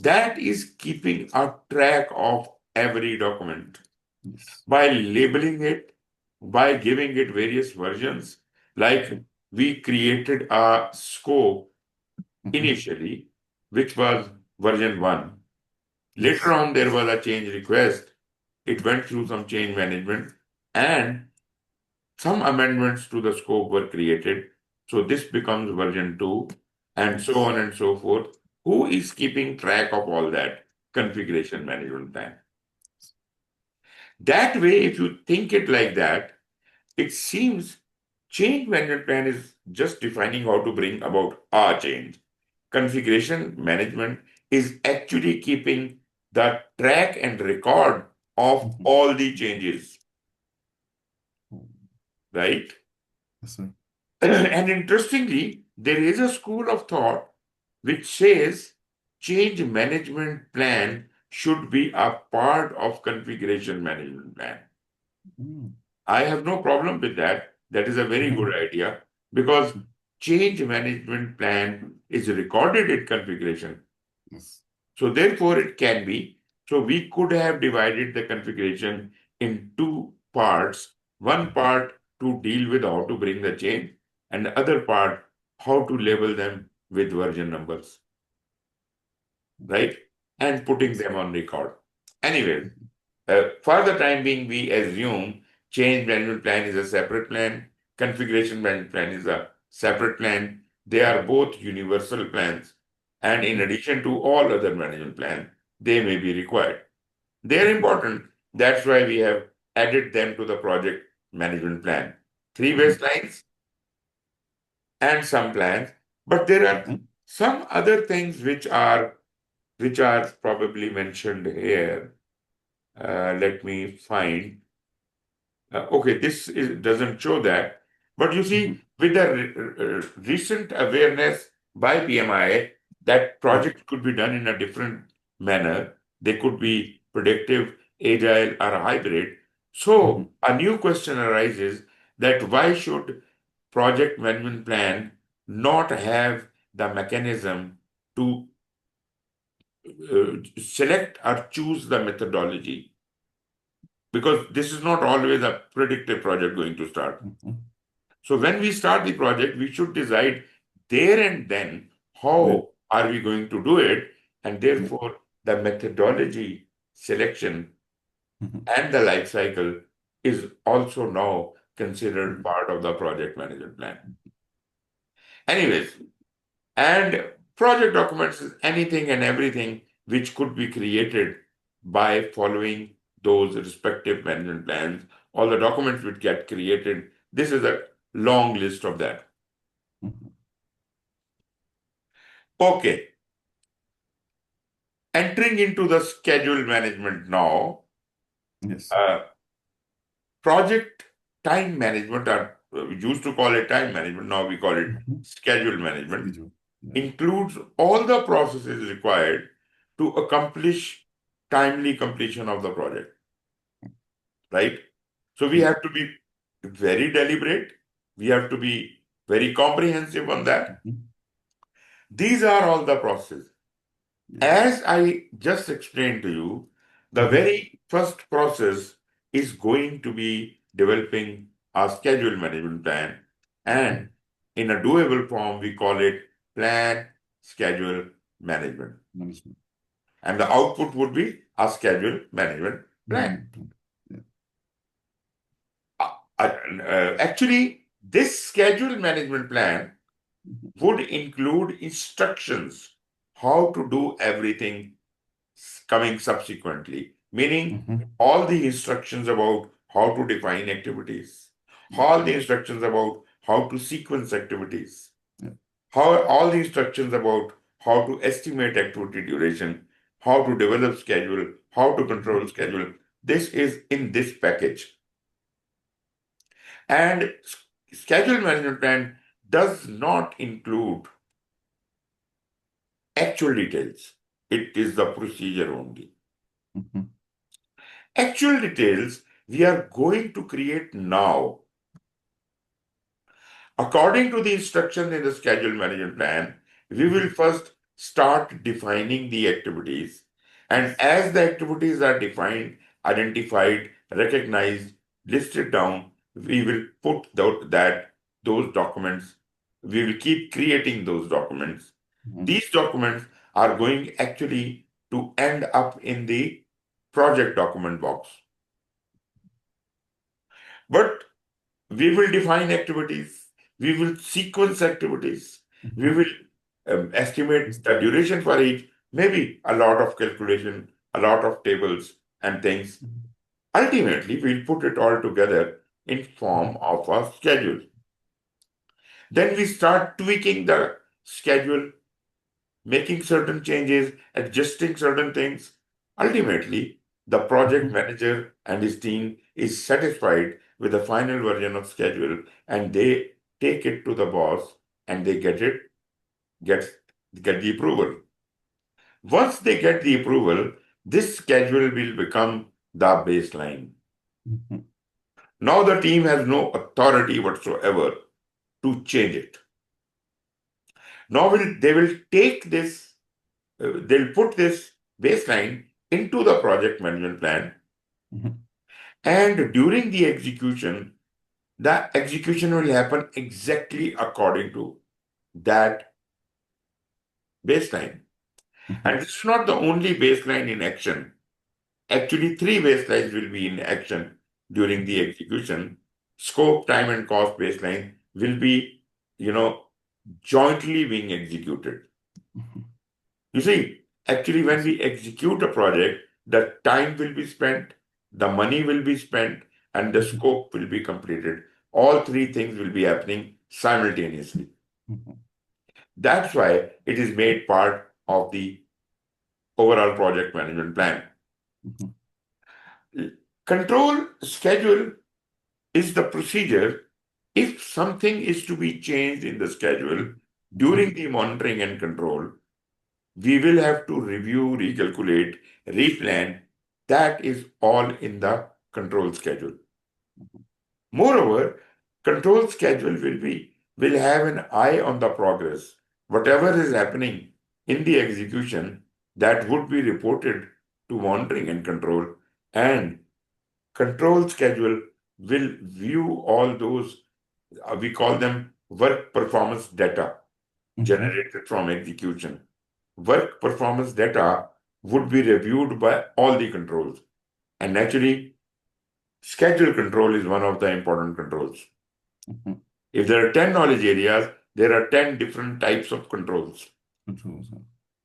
That is keeping a track of every document Yes. by labeling it, by giving it various versions. Like we created a scope Mhm. initially, which was version 1. Later Yes. on, there was a change request. It went through some change management and some amendments to the scope were created. So this becomes version 2 and so Yes. on and so forth. Who is keeping track of all that? Configuration management plan. That way, if you think it like that, it seems change management plan is just defining how to bring about a change. Configuration management is actually keeping the track and record of Mhm. all the changes, right? Yes, sir. And interestingly, there is a school of thought which says change management plan should be a part of configuration management plan. Mm. I have no problem with that. That is a very good Mhm. idea because change management plan is recorded in configuration. Yes. So therefore it can be. So we could have divided the configuration in two parts. One Mhm. part to deal with how to bring the change, and the other part how to label them with version numbers, right? And putting Yes. them on record. Anyway, for the time being, we assume change management plan is a separate plan, configuration management plan is a separate plan. They are both universal plans, and in Mhm. addition to all other management plans, they may be required. They are important. That's why we have added them to the project management plan. Three Mhm. baselines and some plans, but there are Mhm. some other things which are probably mentioned here. Let me find. Okay, doesn't show that. But you see, Mhm. with the recent awareness by PMI that Yeah. projects could be done in a different manner, they could be predictive, agile, or hybrid. So Mhm. a new question arises that why should project management plan not have the mechanism to select or choose the methodology? Because this is not always a predictive project going to start. Mhm. So when we start the project, we should decide there and then Yeah. how are we going to do it, and Yeah. therefore the methodology selection Mhm. and the life cycle is also now considered Mhm. part of the project management plan. Anyways, and project documents is anything and everything which could be created by following those respective management plans. All the documents which get created. This is a long list of that. Mhm. Okay, entering into the schedule management now, Yes. uh, project time management, or we used to call it time management, now we call it Mhm. schedule management, Schedule. Yeah. includes all the processes required to accomplish timely completion of the project, right? So we Yeah. have to be very deliberate, we have to be very comprehensive on that. Mhm. These are all the processes. Yes. As I just explained to you, the Mhm. very first process is going to be developing a schedule management plan. Mhm. And in a doable form, we call it plan schedule management. Management. And the output would be a schedule management plan. Management plan. Yeah. Actually, this schedule management plan Mhm. would include instructions how to do everything coming subsequently, meaning Mhm. all the instructions about how to define activities, Yeah. all the instructions about how to sequence activities, Yeah. how all the instructions about how to estimate activity duration, how to develop schedule, how to Mhm. control schedule. This is in this package. And schedule management plan does not include actual details. It is the procedure only. Mhm. Actual details we are going to create now. According to the instructions in the schedule management plan, we will Mhm. first start defining the activities. And Yes. as the activities are defined, identified, recognized, listed down, we will put those documents, we will keep creating those documents. Mhm. These documents are going actually to end up in the project document box. But we will define activities, we will sequence activities, we Mhm. will estimate the Estimate. duration for each, maybe a lot of calculation, a lot of tables and things. Mhm. Ultimately, we'll put it all together in form Mhm. of a schedule. Then we start tweaking the schedule, making certain changes, adjusting certain things. Ultimately, the project Mhm. manager and his team is satisfied with the final version of schedule, and they take it to the boss and they get get the approval. Once they get the approval, this schedule will become the baseline. Mhm. Now the team has no authority whatsoever to change it. Now they will take this, they'll put this baseline into the project management plan, Mhm. and during the execution will happen exactly according to that baseline. Mhm. And it's not the only baseline in action. Actually, three baselines will be in action during the execution. Scope, time, and cost baseline will be, you know, jointly being executed. Mhm. You see, actually, when Yes. we execute a project, the time will be spent, the money will be spent, and the scope will be completed. All three things will be happening simultaneously. That's why it is made part of the overall project management plan. Control schedule is the procedure. If something is to be changed in the schedule during the monitoring and control, we will have to review, recalculate, replan. That is all in the control schedule. Moreover, control schedule will have an eye on the progress. Whatever is happening in the execution, that would be reported to monitoring and control, and control schedule will view all those, we call them work performance data generated from execution. Work performance data would be reviewed by all the controls. And naturally, schedule control is one of the important controls. If there are 10 knowledge areas, there are 10 different types of controls.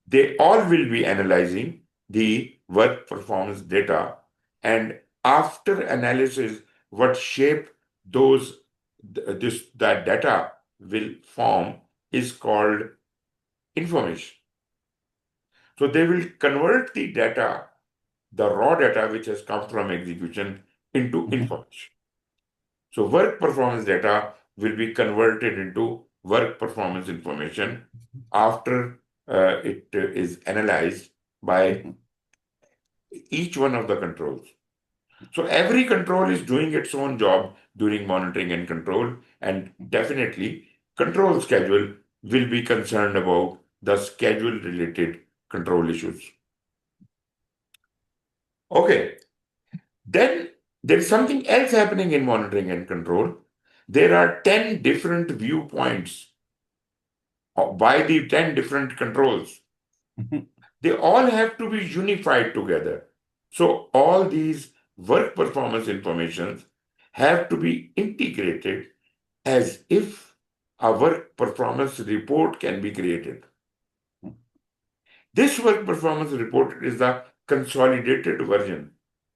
They all will be analyzing the work performance data, and after analysis, what shape that data will form is called information. So they will convert the data, the raw data which has come from execution, into information. So work performance data will be converted into work performance information after it is analyzed by each one of the controls. So every control is doing its own job during monitoring and control, and definitely control schedule will be concerned about the schedule related control issues. Okay, then there is something else happening in monitoring and control. There are 10 different viewpoints by the 10 different controls. They all have to be unified together. So all these work performance informations have to be integrated as if a work performance report can be created. This work performance report is the consolidated version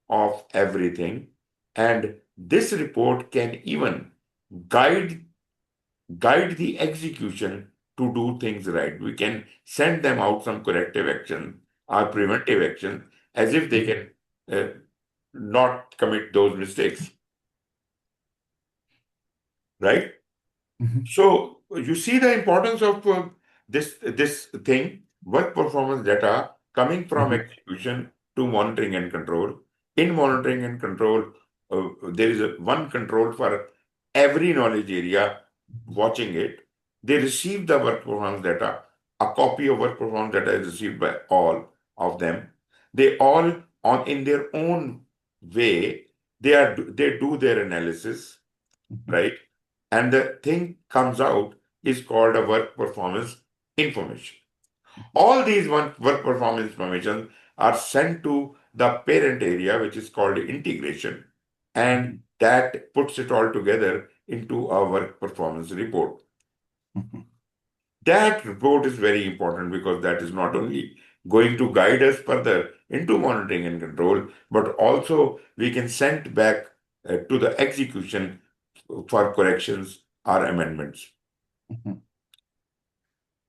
of everything, and this report can even guide the execution to do things right. We can send them out some corrective action or preventive action as if they can not commit those mistakes. Right? So you see the importance of this thing, work performance data coming from execution to monitoring and control. In monitoring and control, there is one control for every knowledge area watching it. They receive the work performance data. A copy of work performance data is received by all of them. They all, on in their own way, they do their analysis, right? And the thing comes out is called a work performance information. All these work performance information are sent to the parent area, which is called integration, and that puts it all together into a work performance report. That report is very important because that is not only going to guide us further into monitoring and control, but also we can send back to the execution for corrections or amendments.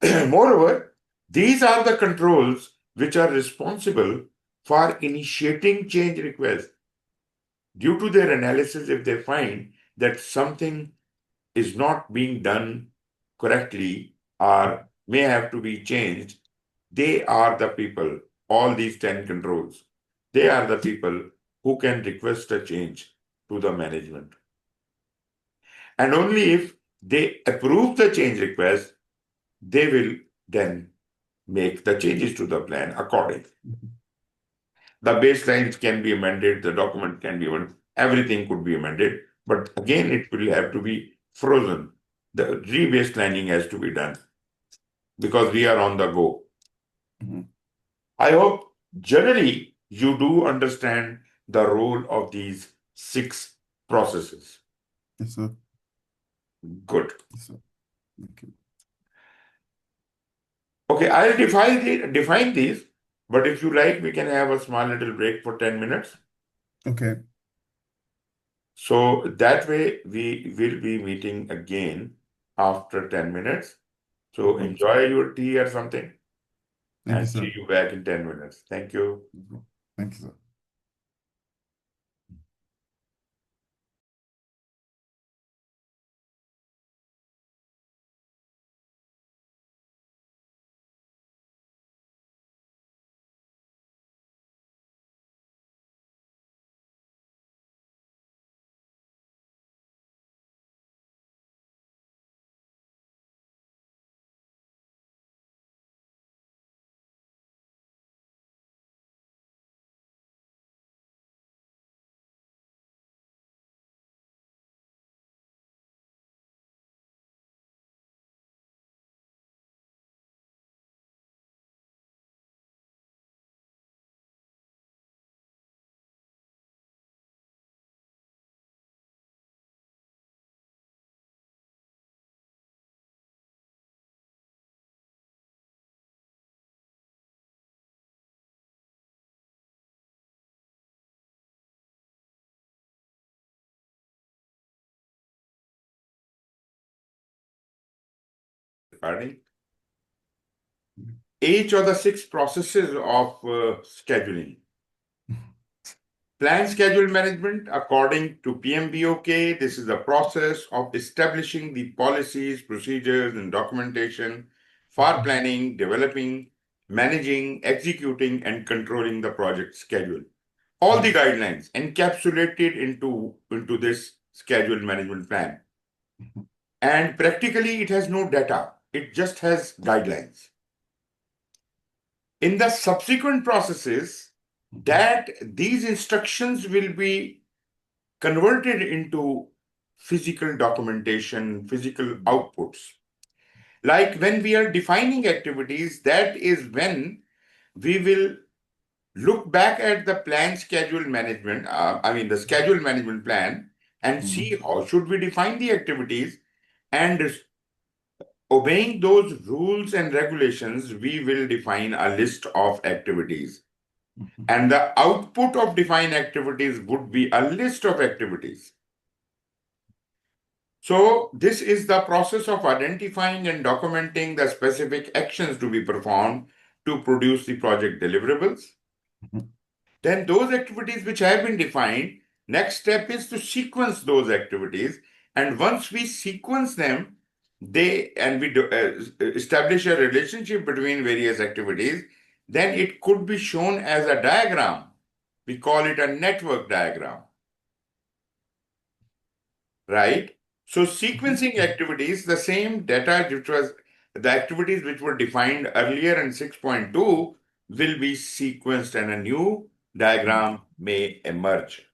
Moreover, these are the controls which are responsible for initiating change requests. Due to their analysis, if they find that something is not being done correctly or may have to be changed, they are the people, all these 10 controls, they are the people who can request a change to the management. And only if they approve the change request, they will then make the changes to the plan accordingly. The baselines can be amended, the document can be amended, everything could be amended, but again, it will have to be frozen. The re-baselining has to be done because we are on the go. I hope generally you do understand the role of these 6 processes. Yes, sir. Good. Yes, sir. Okay. Okay, I'll define these, but if you like, we can have a small little break for 10 minutes. Okay. So that way we will be meeting again after 10 minutes. So Okay. enjoy your tea or something Thank you, and see sir. you back in 10 minutes. Thank you. Thank you, sir. Pardon? Each of the six processes of scheduling. Plan schedule management according to PMBOK. This is the process of establishing the policies, procedures, and documentation for planning, developing, managing, executing, and controlling the project schedule. All the guidelines encapsulated into this schedule management plan. And practically, it has no data, it just has guidelines. In the subsequent processes, that these instructions will be converted into physical documentation, physical outputs. Like when we are defining activities, that is when we will look back at the plan schedule management, the schedule management plan, and see how should we define the activities, and obeying those rules and regulations, we will define a list of activities. And the output of defined activities would be a list of activities. So, this is the process of identifying and documenting the specific actions to be performed to produce the project deliverables. Then, those activities which have been defined, next step is to sequence those activities. And once we sequence them, establish a relationship between various activities, then it could be shown as a diagram. We call it a network diagram, right? So sequencing activities, the same data which was the activities which were defined earlier in 6.2 will be sequenced and a new diagram may emerge.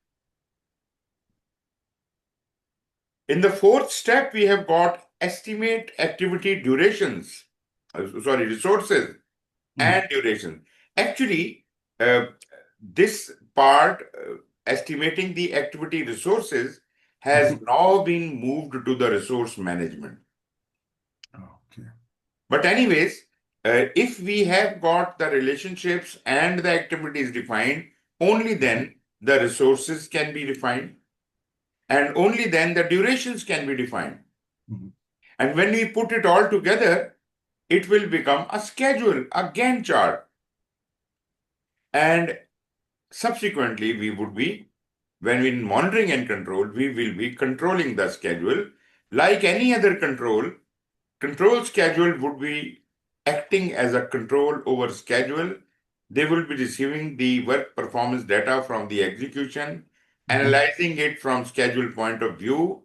In the fourth step, we have got estimate activity durations, resources and duration. Actually, uh, this part, estimating the activity resources, has now been moved to the resource management. Okay. But anyways, if we have got the relationships and the activities defined, only then the resources can be defined, and only then the durations can be defined. And when we put it all together, it will become a schedule, a Gantt chart. And subsequently, when we monitoring and control, we will be controlling the schedule. Like any other control schedule would be acting as a control over schedule. They will be receiving the work performance data from the execution, analyzing it from schedule point of view,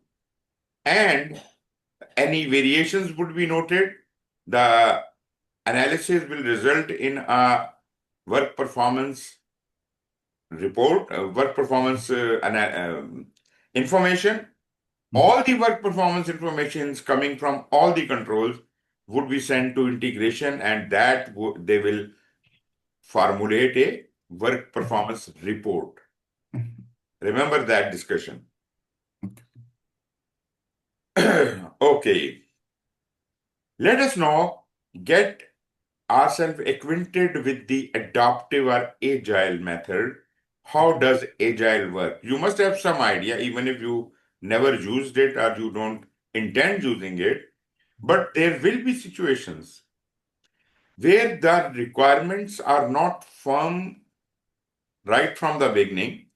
and any variations would be noted. The analysis will result in a work performance report, work performance information. All the work performance informations coming from all the controls would be sent to integration, and they will formulate a work performance report. Remember that discussion. Okay. Let us now get ourselves acquainted with the adaptive or agile method how does agile work? You must have some idea, even if you never used it or you don't intend using it. But there will be situations where the requirements are not firm right from the beginning.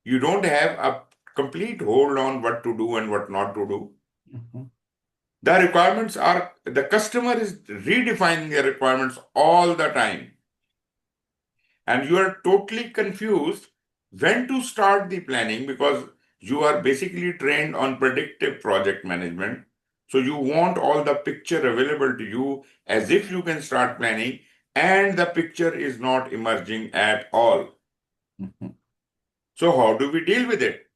You don't have a complete hold on what to do and what not to do. Mhm. The requirements are, the customer is redefining the requirements all the time. And you are totally confused when to start the planning because you are basically trained on predictive project management. So you want all the picture available to you as if you can start planning, and the picture is not emerging at all. Mhm. So how do we deal with it?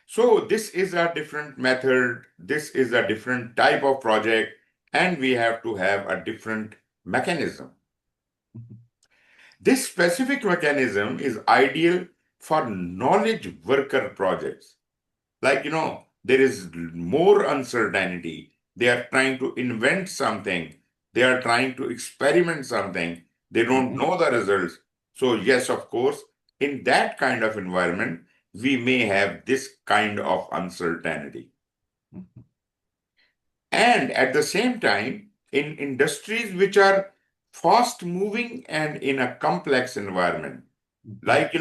So this is a different method, this is a different type of project, and we have to have a different mechanism. This specific mechanism is ideal for knowledge worker projects. Like, there is more uncertainty. They are trying to invent something. They are trying to experiment something. They don't Mhm. know the results. So, yes, of course, in that kind of environment, we may have this kind of uncertainty. Mhm. And at the same time, in industries which are fast moving and in a complex environment, Mhm. like,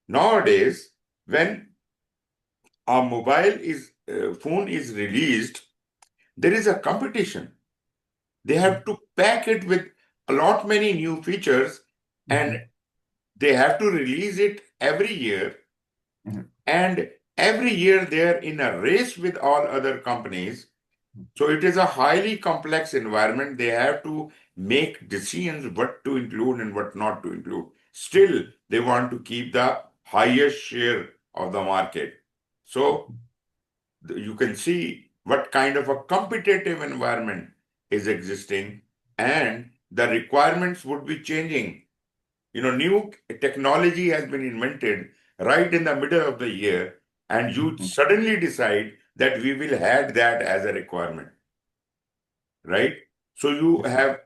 nowadays, when a phone is released, there is a competition. They have to pack it with a lot many new features, and Mhm. they have to release it every year. Mhm. And every year they're in a race with all other companies. So it is a highly complex environment. They have to make decisions what to include and what not to include. Still, they want to keep the highest share of the market. So you can see what kind of a competitive environment is existing, and the requirements would be changing. New technology has been invented right in the middle of the year, and you Mhm. suddenly decide that we will add that as a requirement, right? So you Yes, sir. have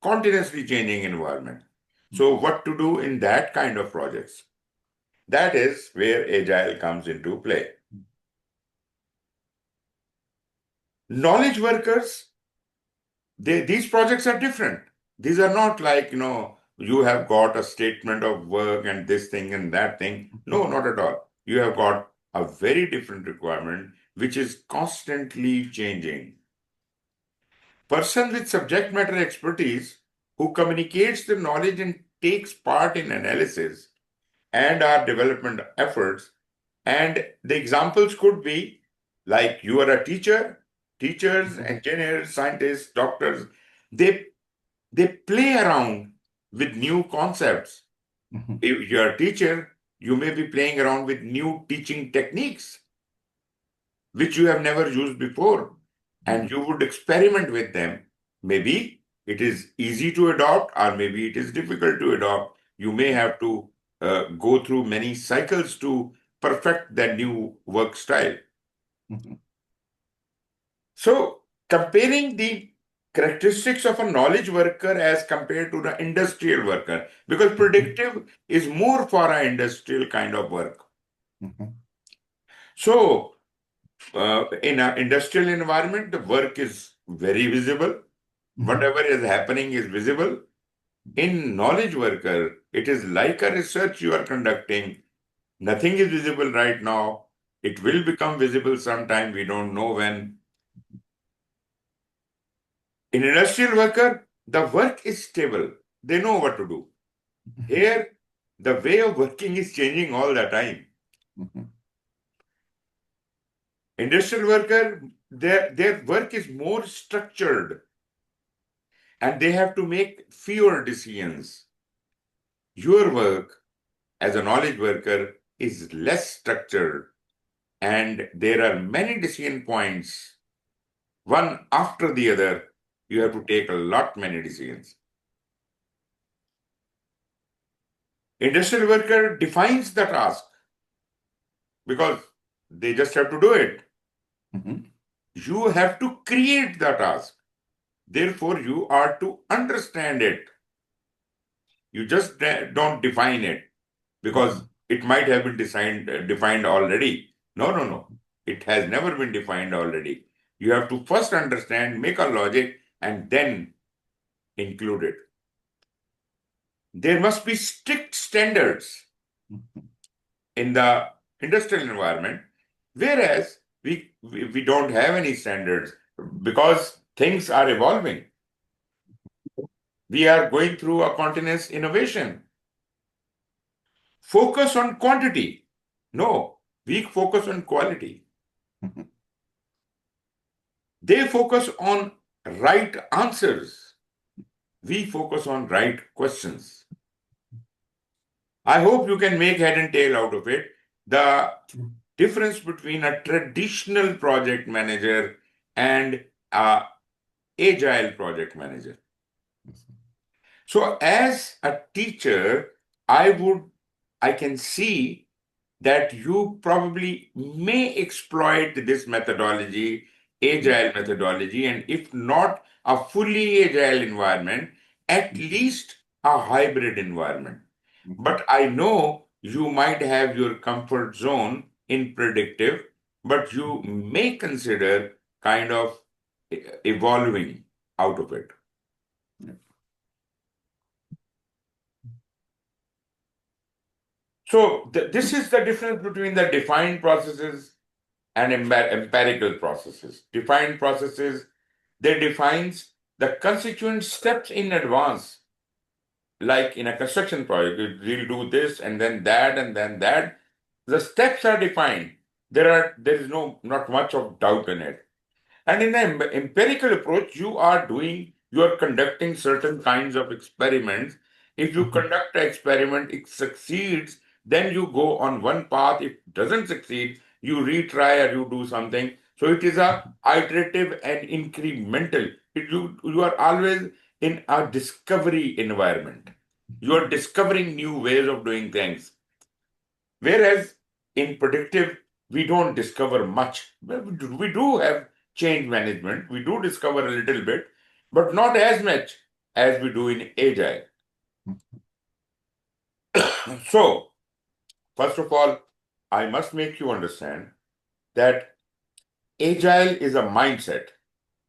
continuously changing environment. So what to do in that kind of projects? That is where agile comes into play. Knowledge workers, these projects are different. These are not like, you have got a statement of work and this thing and that thing. No, not at all. You have got a very different requirement which is constantly changing. Person with subject matter expertise who communicates the knowledge and takes part in analysis and our development efforts. And the examples could be like you are a teacher, teachers, Mhm. engineers, scientists, doctors, they they play around with new concepts. Mhm. If you're a teacher, you may be playing around with new teaching techniques which you have never used before, and Mhm. you would experiment with them. Maybe it is easy to adopt, or maybe it is difficult to adopt. You may have to go through many cycles to perfect that new work style. Mhm. So, comparing the characteristics of a knowledge worker as compared to the industrial worker, because Mhm. predictive is more for an industrial kind of work. Mhm. So, in an industrial environment, the work is very visible. Mhm. Whatever is happening is visible. In knowledge worker, it is like a research you are conducting. Nothing is visible right now. It will become visible sometime. We don't know when. In industrial worker, the work is stable. They know what to do. Mhm. Here, the way of working is changing all the time. Mhm. Industrial worker, their work is more structured and they have to make fewer decisions. Your work as a knowledge worker is less structured and there are many decision points, one after the other. You have to take a lot many decisions. Industrial worker defines the task because they just have to do it. Mhm. You have to create the task. Therefore, you are to understand it. You just don't define it. because it might have been defined already. No, no, no. It has never been defined already. You have to first understand, make a logic, and then include it. There must be strict standards in the industrial environment, whereas we don't have any standards because things are evolving. We are going through a continuous innovation. Focus on quantity. No, we focus on quality. They focus on right answers. We focus on right questions. I hope you can make head and tail out of it. The difference between a traditional project manager and a agile project manager. So as a teacher, I can see that you probably may exploit this methodology, agile methodology, and if not a fully agile environment, at least a hybrid environment. But I know you might have your comfort zone in predictive, but you may consider kind of evolving out of it. So this is the difference between the defined processes and empirical processes. Defined processes, they defines the constituent steps in advance. Like in a construction project, we'll do this and then that and then that. The steps are defined. There is not much of doubt in it. And in the empirical approach, you are conducting certain kinds of experiments. If you conduct an experiment, it succeeds, then you go on one path. If it doesn't succeed, you retry or you do something. So it is a iterative and incremental. You are always in a discovery environment. You are discovering new ways of doing things. Whereas in predictive, we don't discover much. We do have change management. We do discover a little bit, but not as much as we do in agile. So, first of all, I must make you understand that agile is a mindset.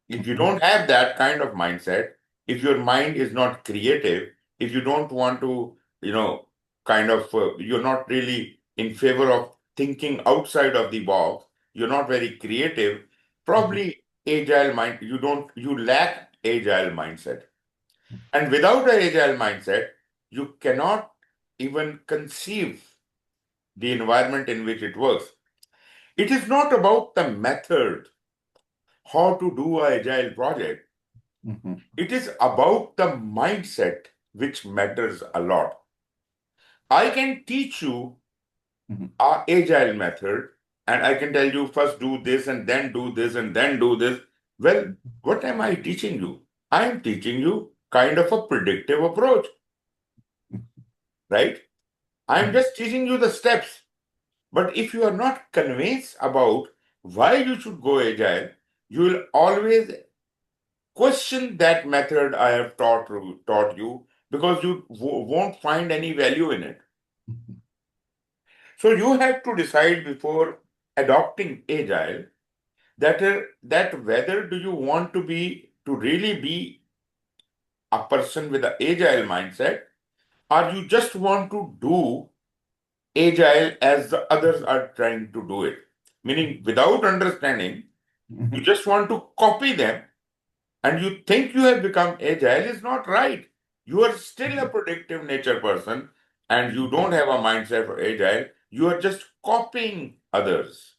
If you don't have that kind of mindset, if your mind is not creative, if you don't want to, you're not really in favor of thinking outside of the box, you're not very creative, probably agile mind, you lack agile mindset. And without an agile mindset, you cannot even conceive the environment in which it works. It is not about the method, how to do an agile project. It is about the mindset which matters a lot. I can teach you a agile method and I can tell you first do this and then do this and then do this. Well, what am I teaching you? I am teaching you kind of a predictive approach, right? I am just teaching you the steps. But if you are not convinced about why you should go agile, you will always question that method I have taught you because you won't find any value in it. So you have to decide before adopting agile that whether do you want to really be a person with an agile mindset, or you just want to do agile as the others are trying to do it. Meaning without understanding, you just want to copy them and you think you have become agile is not right. You are still a predictive nature person and you don't have a mindset for agile. You are just copying others.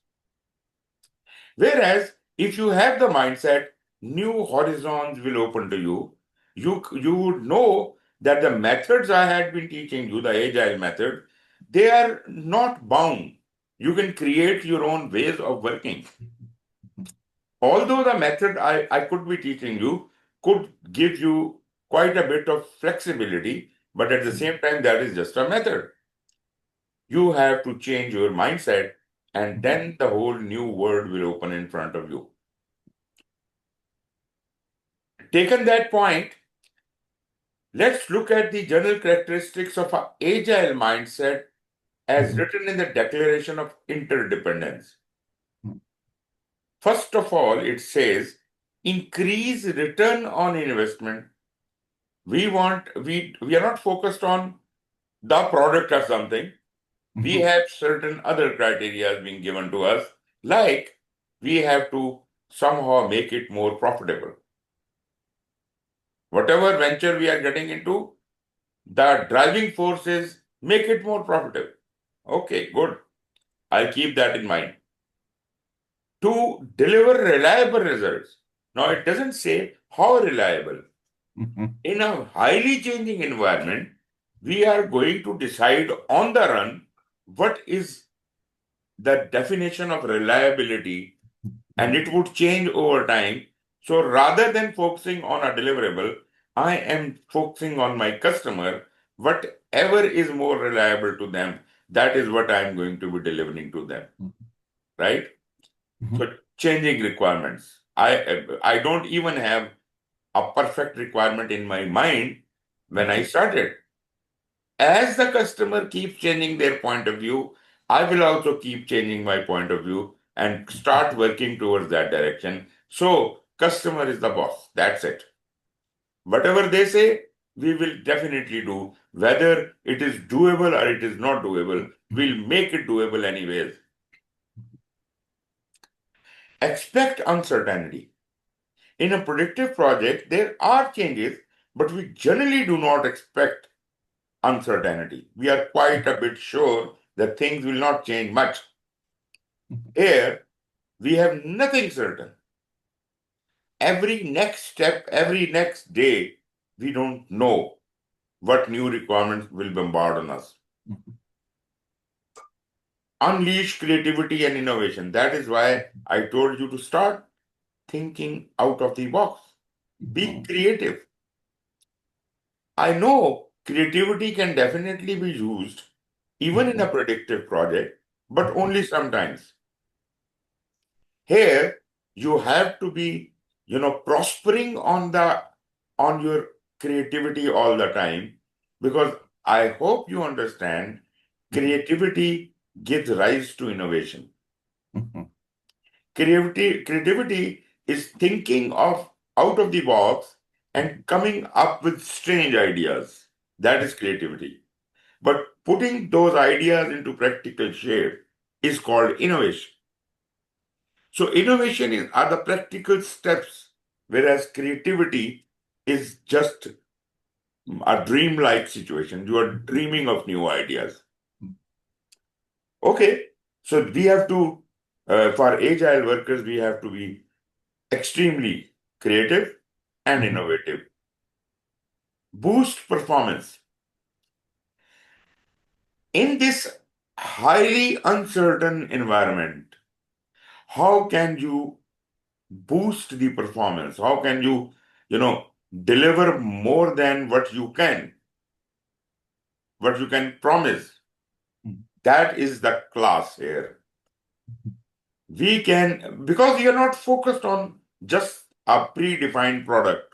Whereas if you have the mindset, new horizons will open to you. You would know that the methods I had been teaching you, the agile method, they are not bound. You can create your own ways of working. Although the method I could be teaching you could give you quite a bit of flexibility, but at the same time, that is just a method. You have to change your mindset, and then the whole new world will open in front of you. Taken that point, let's look at the general characteristics of an agile mindset as written in the Declaration of Interdependence. First of all, it says increase return on investment. We are not focused on the product or something. We have certain other criteria being given to us, like we have to somehow make it more profitable. Whatever venture we are getting into, the driving force is make it more profitable. Okay, good. I'll keep that in mind. To deliver reliable results. Now, it doesn't say how reliable. In a highly changing environment, we are going to decide on the run what is the definition of reliability, and it would change over time. So rather than focusing on a deliverable, I am focusing on my customer. Whatever is more reliable to them, that is what I am going to be delivering to them. Right? So changing requirements. I don't even have a perfect requirement in my mind when I started. As the customer keeps changing their point of view, I will also keep changing my point of view and start working towards that direction. So, customer is the boss. That's it. Whatever they say, we will definitely do. Whether it is doable or it is not doable, we'll make it doable anyways. Expect uncertainty. In a predictive project, there are changes, but we generally do not expect uncertainty. We are quite a bit sure that things will not change much. Here, we have nothing certain. Every next step, every next day, we don't know what new requirements will bombard on us. Unleash creativity and innovation. That is why I told you to start thinking out of the box. Be creative. I know creativity can definitely be used even in a predictive project, but only sometimes. Here, you have to be, prospering on your creativity all the time, because I hope you understand creativity gives rise to innovation. Creativity is thinking of out of the box and coming up with strange ideas. That is creativity. But putting those ideas into practical shape is called innovation. So are the practical steps, whereas creativity is just a dreamlike situation. You are dreaming of new ideas. Okay, so we have to, for agile workers, we have to be extremely creative and innovative. Boost performance. In this highly uncertain environment, how can you boost the performance? How can you know, deliver more than what you can promise? That is the class here. We can, because we are not focused on just a predefined product.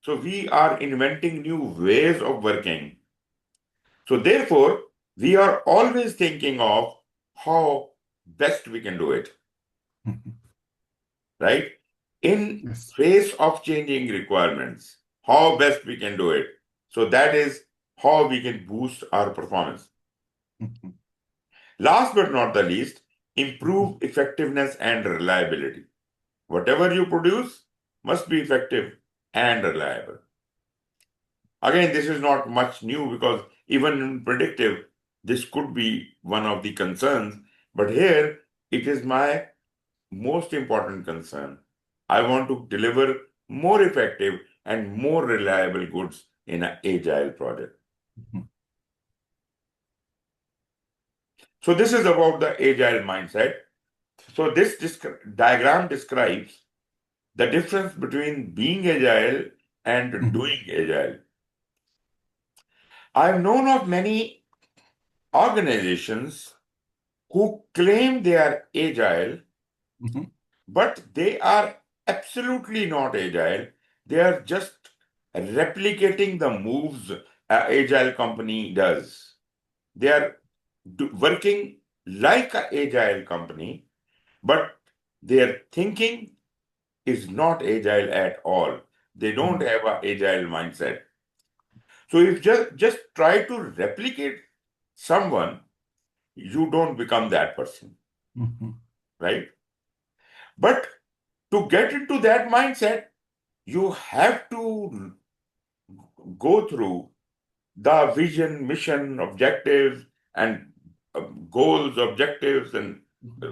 So we are inventing new ways of working. So therefore, we are always thinking of how best we can do it. Right? In face of changing requirements, how best we can do it. So that is how we can boost our performance. Last but not the least, improve effectiveness and reliability. Whatever you produce must be effective and reliable. Again, this is not much new, because even in predictive, this could be one of the concerns. But here, it is my most important concern. I want to deliver more effective and more reliable goods in an agile project. So this is about the agile mindset. So this diagram describes the difference between being agile and doing agile. I've known of many organizations who claim they are agile, but they are absolutely not agile. They are just replicating the moves an agile company does. They are working like an agile company, but their thinking is not agile at all. They don't have an agile mindset. So if just try to replicate someone, you don't become that person, right? But to get into that mindset, you have to go through the vision, mission, objectives, and goals, objectives, and uh,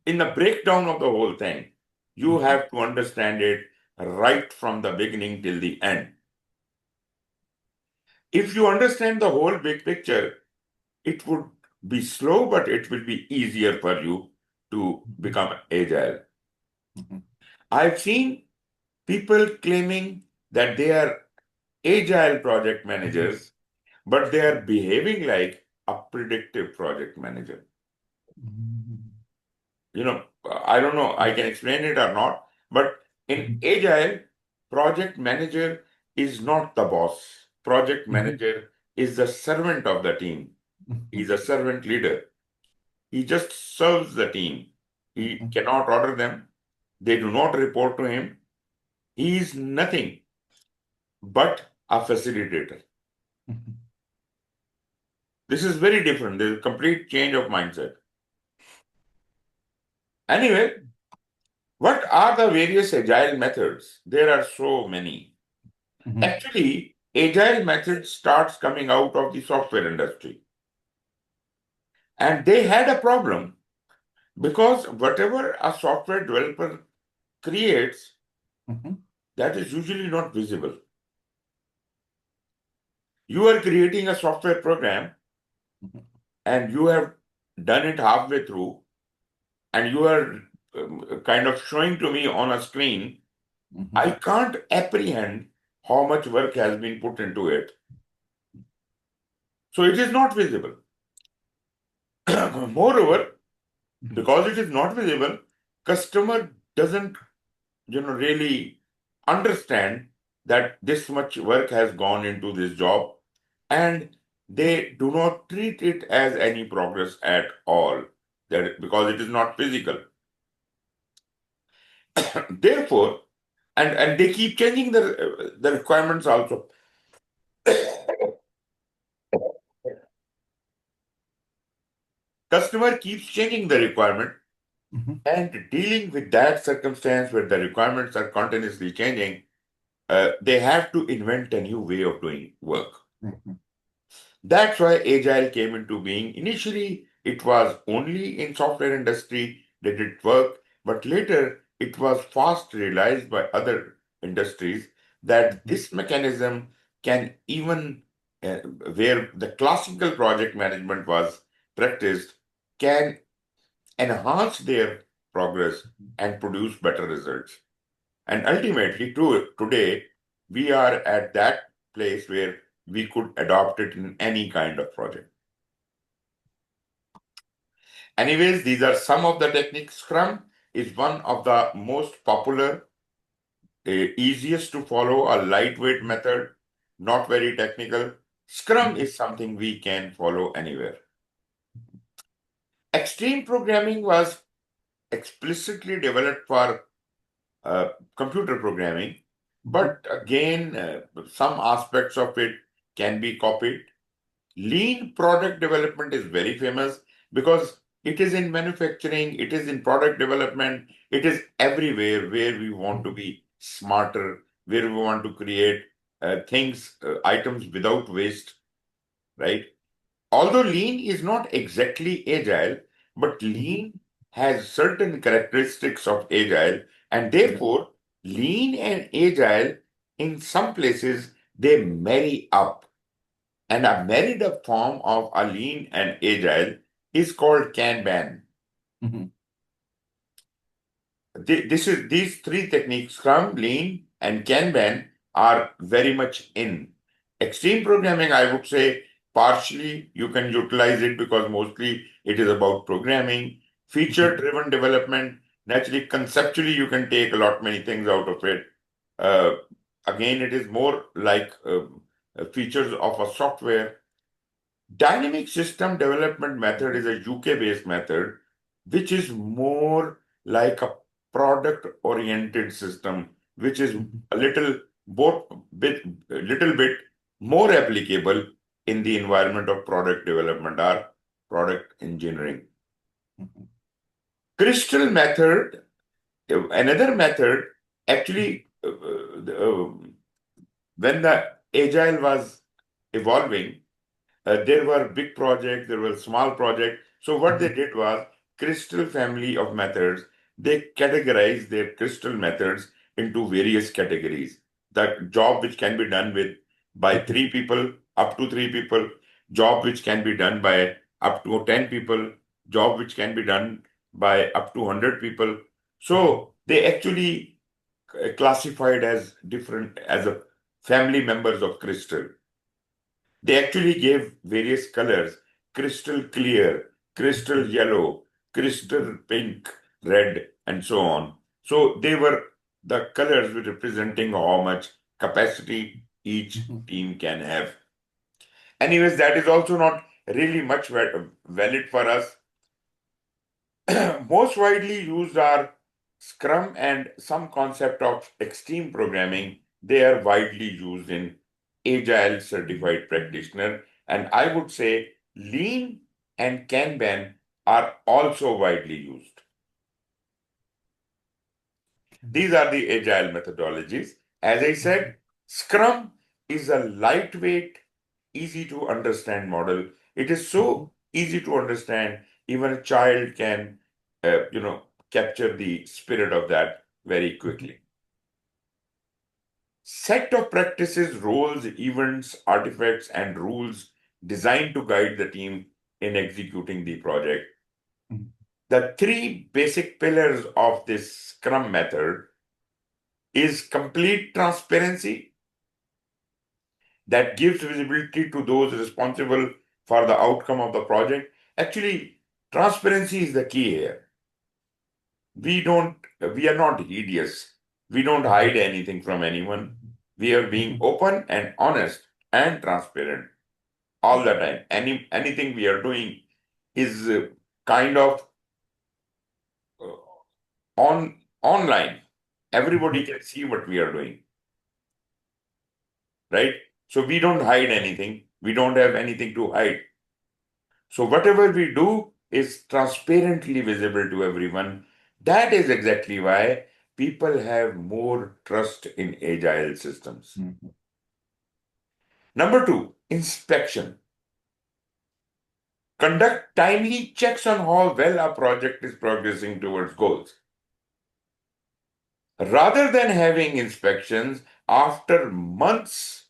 in the breakdown of the whole thing, you have to understand it right from the beginning till the end. If you understand the whole big picture, it would be slow, but it will be easier for you to become agile. I've seen people claiming that they are agile project managers, but they are behaving like a predictive project manager. I don't know, I can explain it or not, but in agile, project manager is not the boss. Project manager is the servant of the team. He's a servant leader. He just serves the team. He cannot order them. They do not report to him. He is nothing but a facilitator. This is very different. There's a complete change of mindset. Anyway, what are the various agile methods? There are so many. Actually, agile method starts coming out of the software industry. And they had a problem because whatever a software developer creates, that is usually not visible. You are creating a software program and you have done it halfway through, and you are kind of showing to me on a screen. I can't apprehend how much work has been put into it. So it is not visible. Moreover, because it is not visible, customer doesn't really understand that this much work has gone into this job, and they do not treat it as any progress at all, that because it is not physical. Therefore, and they keep changing the requirements also. Customer keeps changing the requirement, and dealing with that circumstance where the requirements are continuously changing, they have to invent a new way of doing work. That's why agile came into being. Initially, it was only in software industry that it worked, but later it was fast realized by other industries that this mechanism can even, where the classical project management was practiced, can enhance their progress and produce better results. And ultimately, today, we are at that place where we could adopt it in any kind of project. Anyways, these are some of the techniques. Scrum is one of the most popular, easiest to follow, a lightweight method, not very technical. Scrum is something we can follow anywhere. Extreme programming was explicitly developed for computer programming, but again, some aspects of it can be copied. Lean product development is very famous because it is in manufacturing, it is in product development, it is everywhere where we want to be smarter, where we want to create items without waste, right? Although lean is not exactly agile, but lean has certain characteristics of agile, and therefore, lean and agile, in some places, they marry up. And a married up form of a lean and agile is called Kanban. These three techniques, Scrum, Lean, and Kanban, are very much in. Extreme programming, I would say, partially you can utilize it because mostly it is about programming. Feature-driven development, naturally, conceptually, you can take a lot many things out of it. Uh, Again, it is more like features of a software. Dynamic system development method is a UK-based method, which is more like a product-oriented system, which is a little bit more applicable in the environment of product development or product engineering. Crystal method, another method, actually, when the agile was evolving, there were big projects, there were small projects. So what they did was crystal family of methods. They categorized their crystal methods into various categories. The job which can be done with by 3 people, up to 3 people, job which can be done by up to 10 people, job which can be done by up to 100 people. So they actually classified as different as a family members of crystal. They actually gave various colors: crystal clear, crystal yellow, crystal pink, red, and so on. So they were the colors were representing how much capacity each team can have. Anyways, that is also not really much valid for us. Most widely used are Scrum and some concept of extreme programming. They are widely used in Agile certified practitioner. And I would say Lean and Kanban are also widely used. These are the Agile methodologies. As I said, Scrum is a lightweight, easy to understand model. It is so easy to understand, even a child can, capture the spirit of that very quickly. Set of practices, roles, events, artifacts, and rules designed to guide the team in executing the project. The three basic pillars of this Scrum method is complete transparency that gives visibility to those responsible for the outcome of the project. Actually, transparency is the key here. We are not hideous. We don't hide anything from anyone. We are being open and honest and transparent all the time. Anything we are doing is kind of online. Everybody can see what we are doing, right? So we don't hide anything. We don't have anything to hide. So whatever we do is transparently visible to everyone. That is exactly why people have more trust in agile systems. Number two, inspection. Conduct timely checks on how well a project is progressing towards goals. Rather than having inspections after months,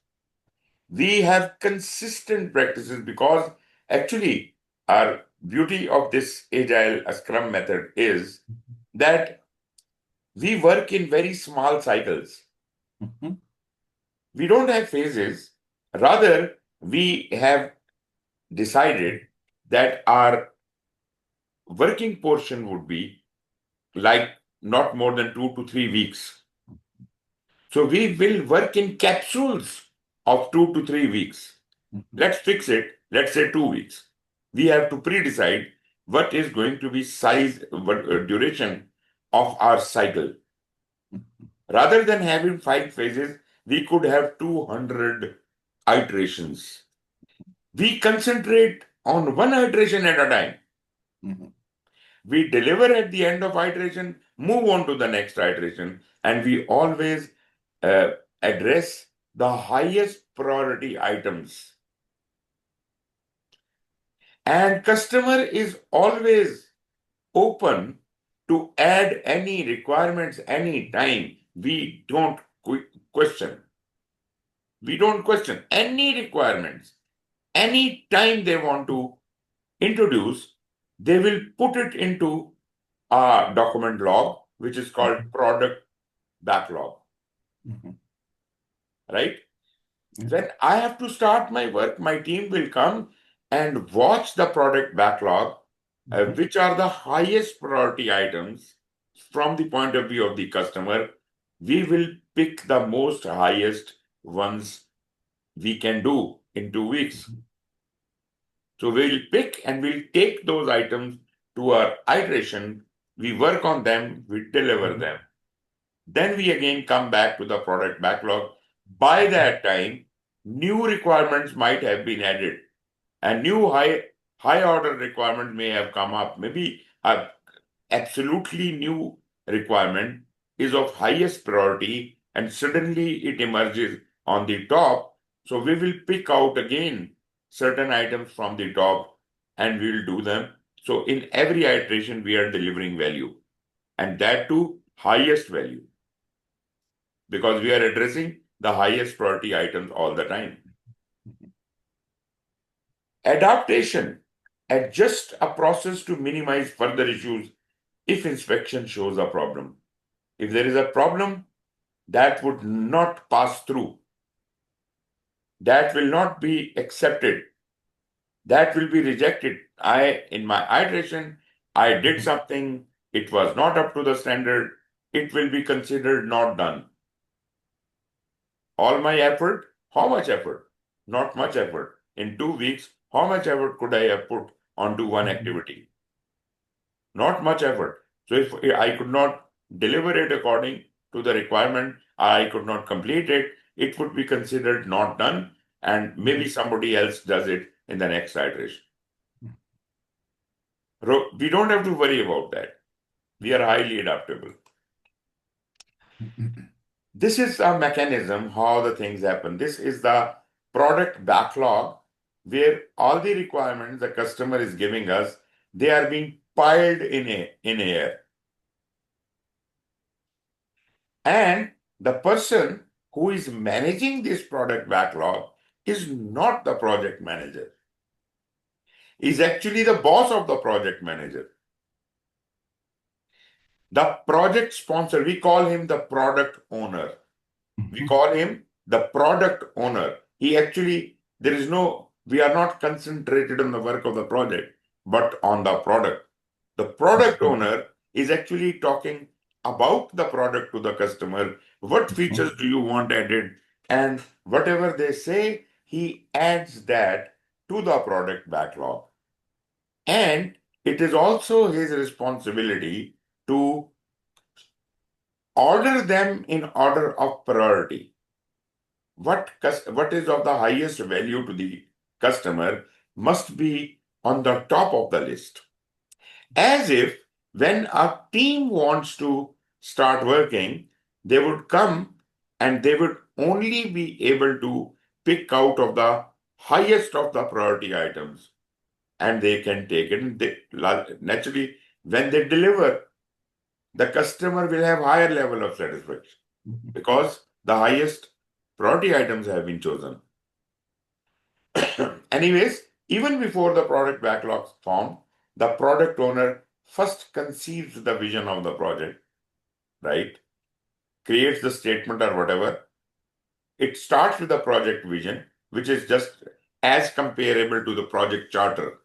we have consistent practices, because actually our beauty of this agile scrum method is that we work in very small cycles. We don't have phases. Rather, we have decided that our working portion would be like not more than 2 to 3 weeks. So we will work in capsules of 2 to 3 weeks. Let's fix it. Let's say 2 weeks. We have to pre-decide what is going to be duration of our cycle. Rather than having 5 phases, we could have 200 iterations. We concentrate on one iteration at a time. We deliver at the end of iteration, move on to the next iteration, and we always address the highest priority items. And customer is always open to add any requirements anytime. We don't question. We don't question any requirements. Any time they want to introduce, they will put it into a document log, which is called product backlog. Right? When I have to start my work, my team will come and watch the product backlog, which are the highest priority items from the point of view of the customer. We will pick the most highest ones we can do in 2 weeks. So we'll pick and we'll take those items to our iteration. We work on them, we deliver them. Then we again come back to the product backlog. By that time, new requirements might have been added and new high order requirement may have come up. Maybe a absolutely new requirement is of highest priority and suddenly it emerges on the top. So we will pick out again certain items from the top and we will do them. So in every iteration, we are delivering value and that too highest value because we are addressing the highest priority items all the time. Adaptation, adjust a process to minimize further issues if inspection shows a problem. If there is a problem that would not pass through, that will not be accepted, that will be rejected. In my iteration, I did something, it was not up to the standard, it will be considered not done. All my effort, how much effort? Not much effort. In 2 weeks, how much effort could I have put onto one activity? Not much effort. So if I could not deliver it according to the requirement, I could not complete it, it would be considered not done, and maybe somebody else does it in the next iteration. We don't have to worry about that. We are highly adaptable. This is a mechanism how the things happen. This is the product backlog where all the requirements the customer is giving us, they are being piled in air. And the person who is managing this product backlog is not the project manager. Is actually the boss of the project manager. The project sponsor, we call him the product owner. We call him the product owner. We are not concentrated on the work of the project, but on the product. The product owner is actually talking about the product to the customer. What features do you want added? And whatever they say, he adds that to the product backlog. And it is also his responsibility to order them in order of priority. What is of the highest value to the customer must be on the top of the list. As if when a team wants to start working, they would come and they would only be able to pick out of the highest of the priority items and they can take it. And naturally, when they deliver, the customer will have higher level of satisfaction because the highest priority items have been chosen. Anyways, even before the product backlogs form, the product owner first conceives the vision of the project, right? Creates the statement or whatever. It starts with the project vision, which is just as comparable to the project charter.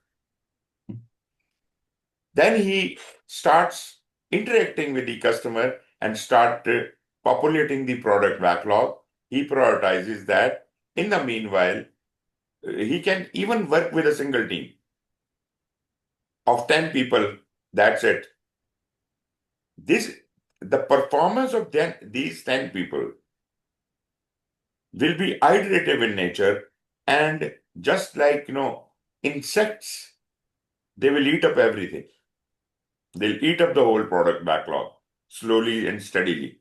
Then he starts interacting with the customer and start populating the product backlog. He prioritizes that. In the meanwhile, he can even work with a single team of 10 people. That's it. The performance of these 10 people will be iterative in nature, and just like insects, they will eat up everything. They'll eat up the whole product backlog slowly and steadily.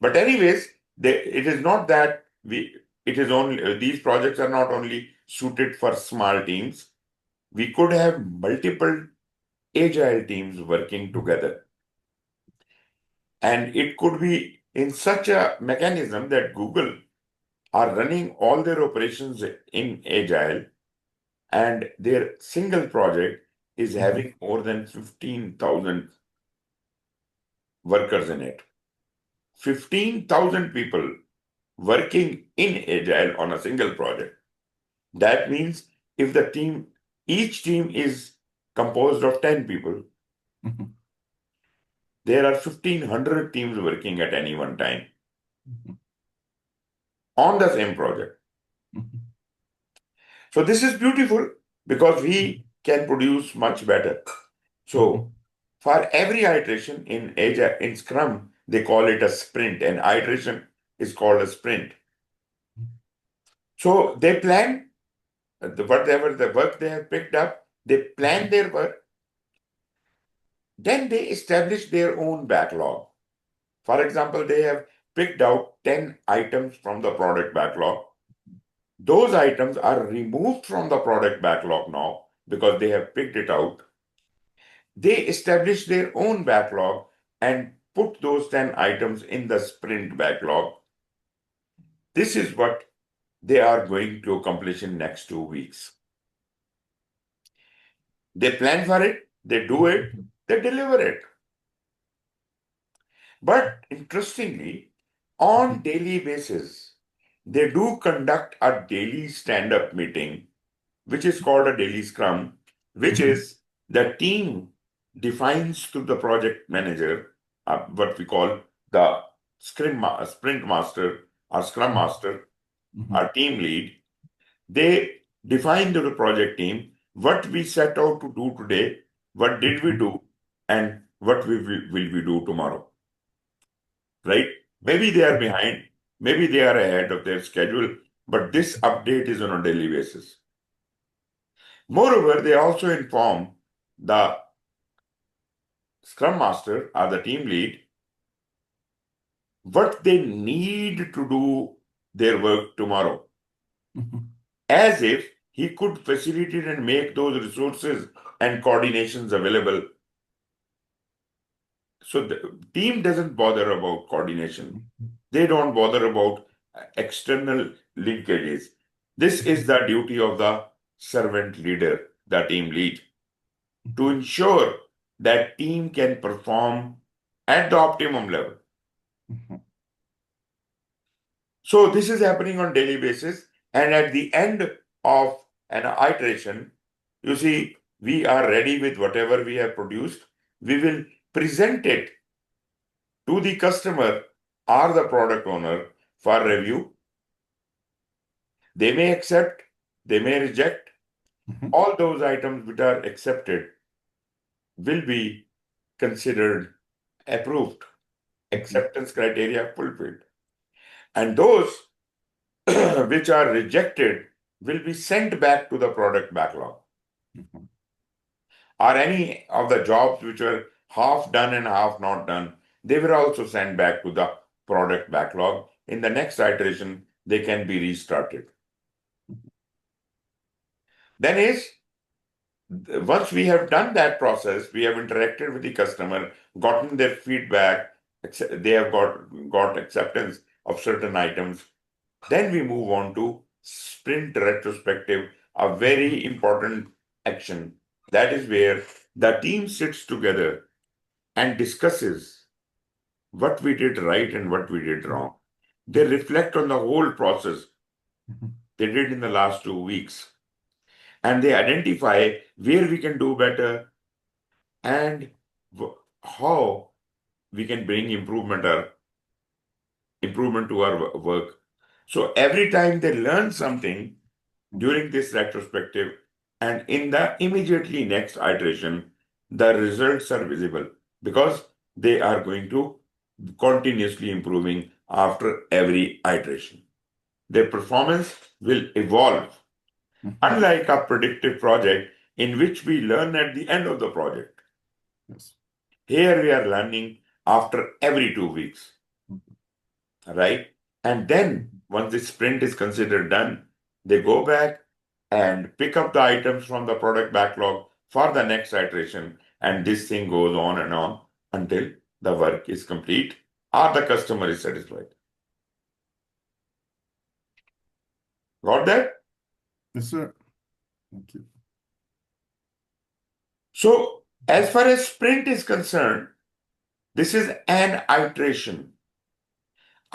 But anyways, it is not that these projects are not only suited for small teams. We could have multiple agile teams working together. And it could be in such a mechanism that Google are running all their operations in agile and their single project is having more than 15,000 workers in it. 15,000 people working in agile on a single project. That means if each team is composed of 10 people, there are 1,500 teams working at any one time on the same project. So this is beautiful because we can produce much better. So for every iteration in Agile, in Scrum, they call it a sprint. An iteration is called a sprint. So they plan whatever the work they have picked up, they plan their work, then they establish their own backlog. For example, they have picked out 10 items from the product backlog. Those items are removed from the product backlog now because they have picked it out. They establish their own backlog and put those 10 items in the sprint backlog. This is what they are going to accomplish in next 2 weeks. They plan for it, they do it, they deliver it. But interestingly, on daily basis, they do conduct a daily stand-up meeting, which is called a daily scrum, which is the team defines to the project manager what we call the sprint master or scrum master or team lead. They define to the project team what we set out to do today, what did we do, and what will we do tomorrow. Right? Maybe they are behind, maybe they are ahead of their schedule, but this update is on a daily basis. Moreover, they also inform the Scrum Master or the team lead what they need to do their work tomorrow, as if he could facilitate and make those resources and coordinations available. So the team doesn't bother about coordination. They don't bother about external linkages. This is the duty of the servant leader, the team lead, to ensure that team can perform at the optimum level. So this is happening on daily basis, and at the end of an iteration, you see, we are ready with whatever we have produced. We will present it to the customer or the product owner for review. They may accept, they may reject. All those items which are accepted will be considered approved, acceptance criteria fulfilled. And those which are rejected will be sent back to the product backlog. Or any of the jobs which were half done and half not done, they were also sent back to the product backlog. In the next iteration, they can be restarted. Then is once we have done that process, we have interacted with the customer, gotten their feedback, they have got acceptance of certain items. Then we move on to sprint retrospective, a very important action. That is where the team sits together and discusses what we did right and what we did wrong. They reflect on the whole process they did in the last 2 weeks. And they identify where we can do better and how we can bring improvement to our work. So every time they learn something during this retrospective, and in the immediately next iteration, the results are visible because they are going to continuously improving after every iteration. Their performance will evolve. Unlike a predictive project in which we learn at the end of the project. Yes. Here we are learning after every 2 weeks, right? And then once the sprint is considered done, they go back and pick up the items from the product backlog for the next iteration. And this thing goes on and on until the work is complete or the customer is satisfied. Got that? Yes, sir. Thank you. So, as far as sprint is concerned, this is an iteration.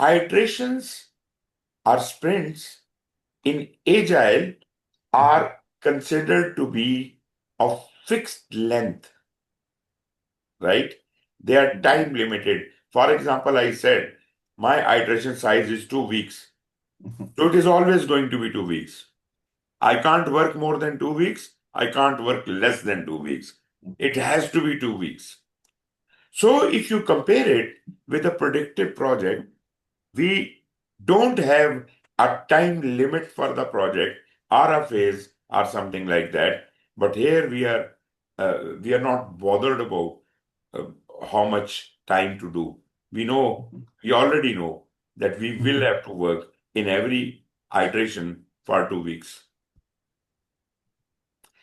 Iterations or sprints in Agile are considered to be of fixed length, right? They are time limited. For example, I said my iteration size is 2 weeks. So it is always going to be 2 weeks. I can't work more than 2 weeks. I can't work less than 2 weeks. It has to be 2 weeks. So if you compare it with a predictive project, we don't have a time limit for the project or a phase or something like that. But here we are not bothered about uh, how much time to do. We already know that we will have to work in every iteration for 2 weeks.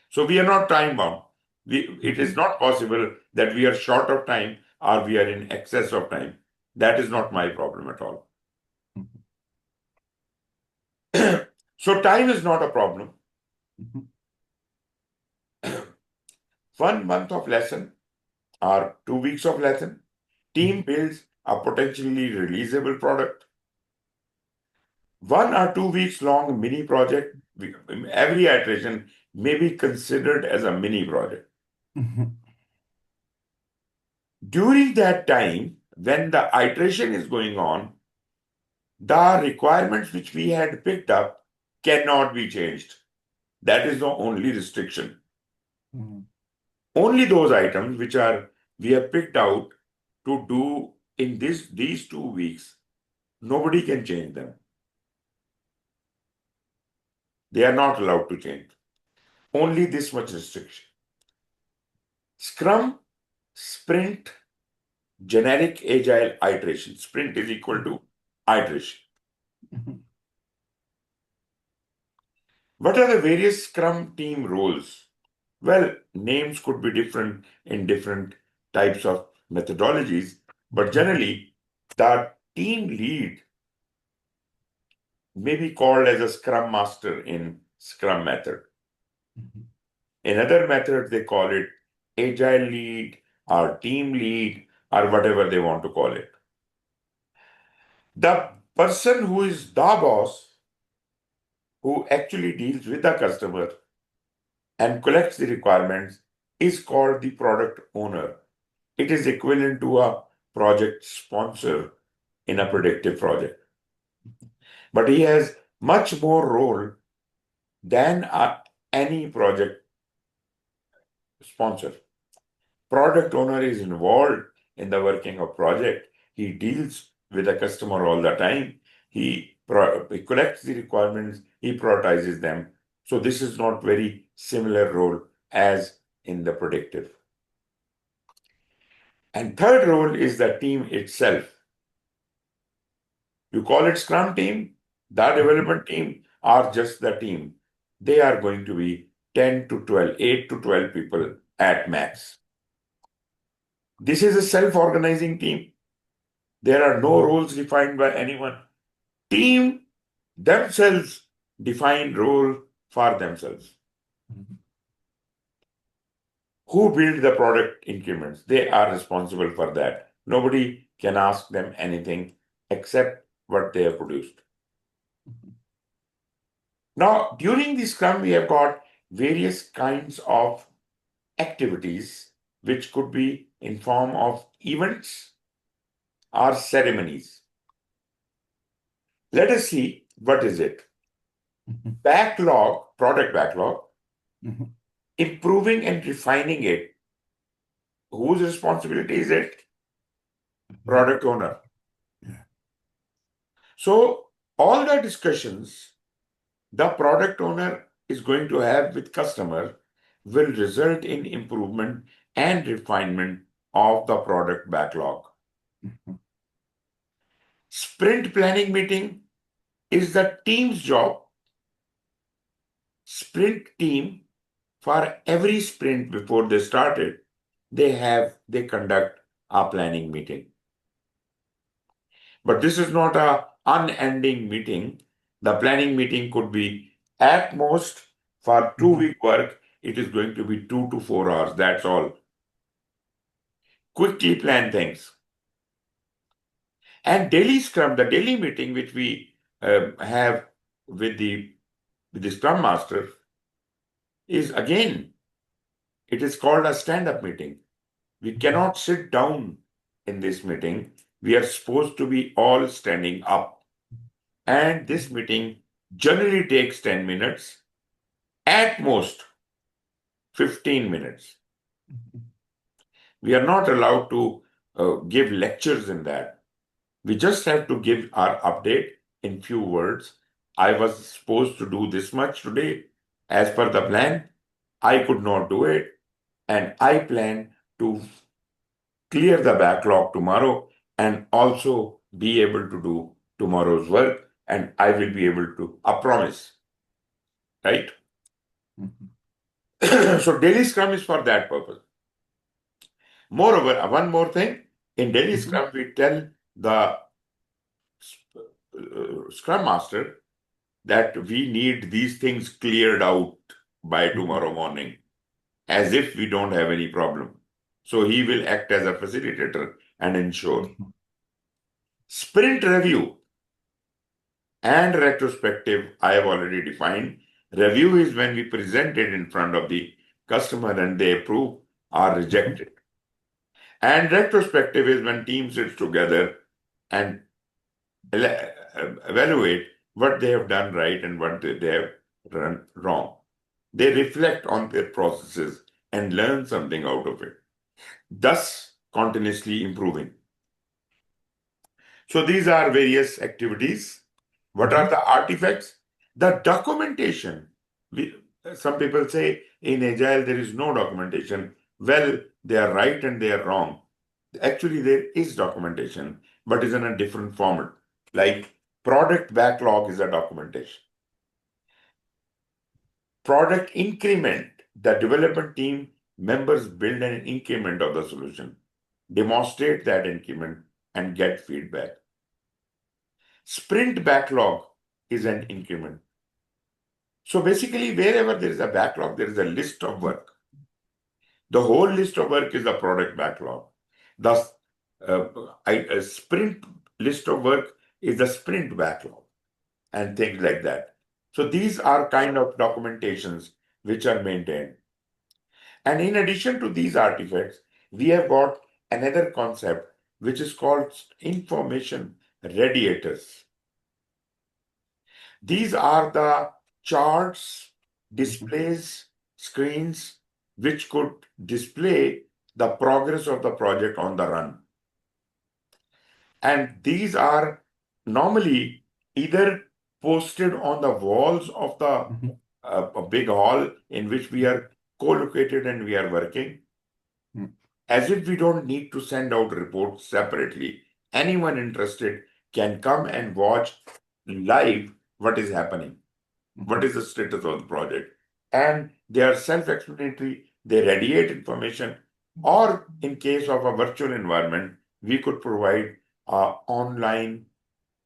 So we are not time bound. It is not possible that we are short of time or we are in excess of time. That is not my problem at all. So time is not a problem. 1 month of lesson or 2 weeks of lesson, team builds a potentially releasable product. 1 or 2 weeks long mini project, every iteration may be considered as a mini project. During that time, when the iteration is going on, the requirements which we had picked up cannot be changed. That is the only restriction. Only those items which we have picked out to do in these 2 weeks, nobody can change them. They are not allowed to change. Only this much restriction. Scrum, sprint, generic agile iteration. Sprint is equal to iteration. What are the various Scrum team roles? Well, names could be different in different types of methodologies, but generally, the team lead may be called as a Scrum Master in Scrum method. In other methods, they call it Agile lead or team lead or whatever they want to call it. The person who is the boss, who actually deals with the customer and collects the requirements, is called the product owner. It is equivalent to a project sponsor in a predictive project. But he has much more role than any project sponsor. Product owner is involved in the working of project. He deals with the customer all the time. He collects the requirements, he prioritizes them. So this is not very similar role as in the predictive. And third role is the team itself. You call it Scrum team, the development team, or just the team. They are going to be 10 to 12, 8 to 12 people at max. This is a self-organizing team. There are no roles defined by anyone. Team themselves define role for themselves. Who build the product increments? They are responsible for that. Nobody can ask them anything except what they have produced. Now, during this Scrum, we have got various kinds of activities which could be in form of events or ceremonies. Let us see what is it. Backlog, product backlog, improving and refining it. Whose responsibility is it? Product owner. So all the discussions the product owner is going to have with customer will result in improvement and refinement of the product backlog. Sprint planning meeting is the team's job. Sprint team, for every sprint before they started, they conduct a planning meeting. But this is not a unending meeting. The planning meeting could be at most for 2 week work, it is going to be 2 to 4 hours. That's all. Quickly plan things. And daily Scrum, the daily meeting which we have with the Scrum Master is again, it is called a stand-up meeting. We cannot sit down in this meeting. We are supposed to be all standing up. And this meeting generally takes 10 minutes at most. 15 minutes. We are not allowed to give lectures in that. We just have to give our update in few words. I was supposed to do this much today. As per the plan, I could not do it. And I plan to clear the backlog tomorrow and also be able to do tomorrow's work. And I will be able to, I promise, right? So daily scrum is for that purpose. Moreover, one more thing, in daily scrum, we tell the scrum master that we need these things cleared out by tomorrow morning, as if we don't have any problem. So he will act as a facilitator and ensure. Sprint review and retrospective, I have already defined. Review is when we present it in front of the customer and they approve or reject it. And retrospective is when team sits together and evaluate what they have done right and what they have done wrong. They reflect on their processes and learn something out of it, thus continuously improving. So these are various activities. What are the artifacts? The documentation. Some people say in Agile there is no documentation. Well, they are right and they are wrong. Actually, there is documentation, but is in a different format. Like product backlog is a documentation. Product increment, the development team members build an increment of the solution, demonstrate that increment, and get feedback. Sprint backlog is an increment. So basically, wherever there is a backlog, there is a list of work. The whole list of work is a product backlog. Thus, a sprint list of work is a sprint backlog and things like that. So these are kind of documentations which are maintained. And in addition to these artifacts, we have got another concept which is called information radiators. These are the charts, displays, screens which could display the progress of the project on the run. And these are normally either posted on the walls of the a big hall in which we are co-located and we are working, as if we don't need to send out reports separately. Anyone interested can come and watch live what is happening, what is the status of the project. And they are self-explanatory, they radiate information, or in case of a virtual environment, we could provide online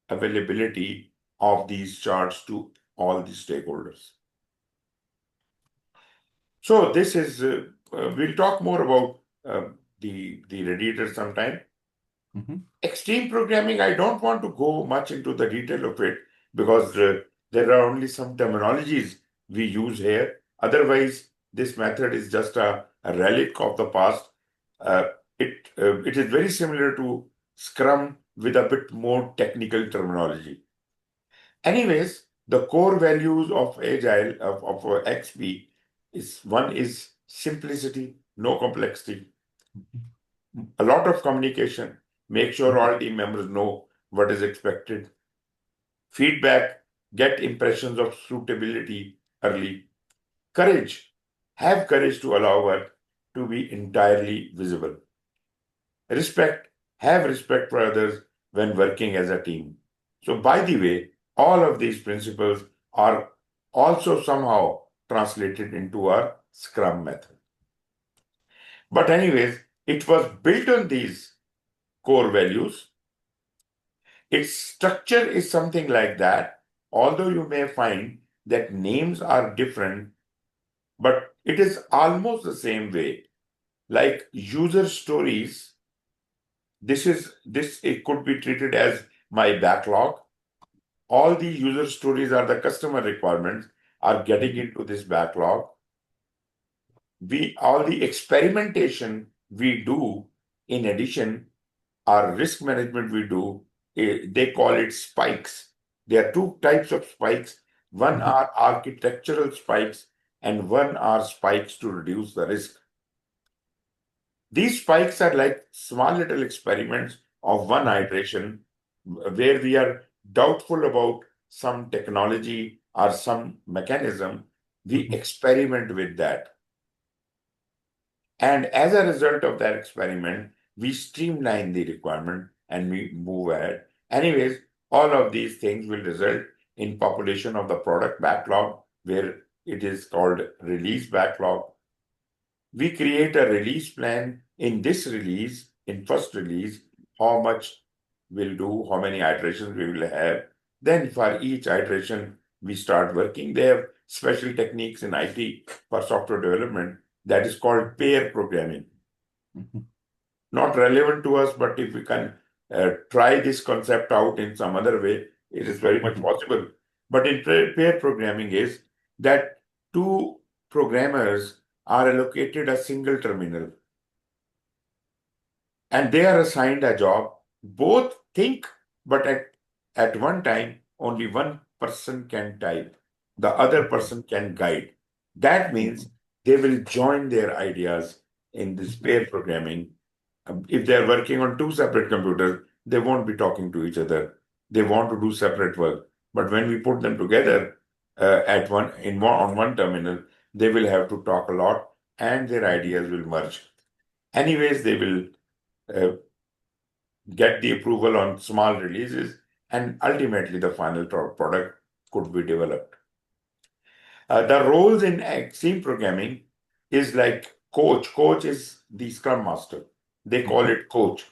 availability of these charts to all the stakeholders. So this is, we'll talk more about the radiator sometime. Extreme programming, I don't want to go much into the detail of it because there are only some terminologies we use here. Otherwise, this method is just a relic of the past. It is very similar to Scrum with a bit more technical terminology. Anyways, the core values of Agile, of XP, one is simplicity, no complexity, a lot of communication, make sure all team members know what is expected, feedback, get impressions of suitability early, courage, have courage to allow work to be entirely visible, respect, have respect for others when working as a team. So, by the way, all of these principles are also somehow translated into our Scrum method. But anyways, it was built on these core values. Its structure is something like that, although you may find that names are different, but it is almost the same way. Like user stories, it could be treated as my backlog. All the user stories are the customer requirements are getting into this backlog. All the experimentation we do, in addition, our risk management we do, they call it spikes. There are two types of spikes. One are architectural spikes and one are spikes to reduce the risk. These spikes are like small little experiments of one iteration where we are doubtful about some technology or some mechanism. We experiment with that. And as a result of that experiment, we streamline the requirement and we move ahead. Anyways, all of these things will result in population of the product backlog, where it is called release backlog. We create a release plan. In this release, in first release, how much we'll do, how many iterations we will have. Then for each iteration, we start working. They have special techniques in IT for software development that is called pair programming. Not relevant to us, but if we can try this concept out in some other way, it is very much possible. But in pair programming is that two programmers are allocated a single terminal and they are assigned a job. Both think, but at one time, only one person can type, the other person can guide. That means they will join their ideas in this pair programming. If they're working on two separate computers, they won't be talking to each other. They want to do separate work. But when we put them together on one terminal, they will have to talk a lot, and their ideas will merge. Anyways, they will uh, get the approval on small releases, and ultimately the final product could be developed. The roles in extreme programming is like coach. Coach is the scrum master. They call it coach.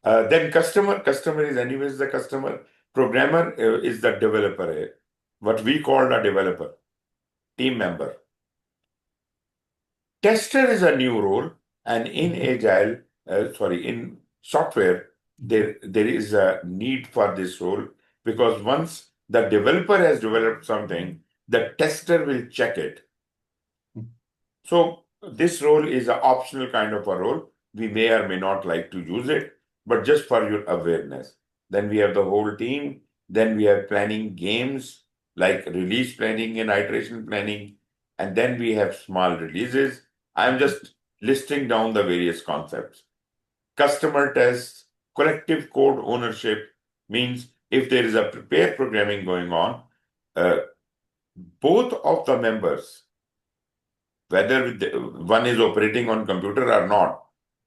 Then customer is anyways the customer. Programmer is the developer, what we call a developer, team member. Tester is a new role, and in in software, there is a need for this role, because once the developer has developed something, the tester will check it. So this role is an optional kind of a role. We may or may not like to use it, but just for your awareness. Then we have the whole team. Then we have planning games like release planning and iteration planning. And then we have small releases. I'm just listing down the various concepts. Customer tests, collective code ownership means if there is a pair programming going on, uh, both of the members, whether one is operating on computer or not,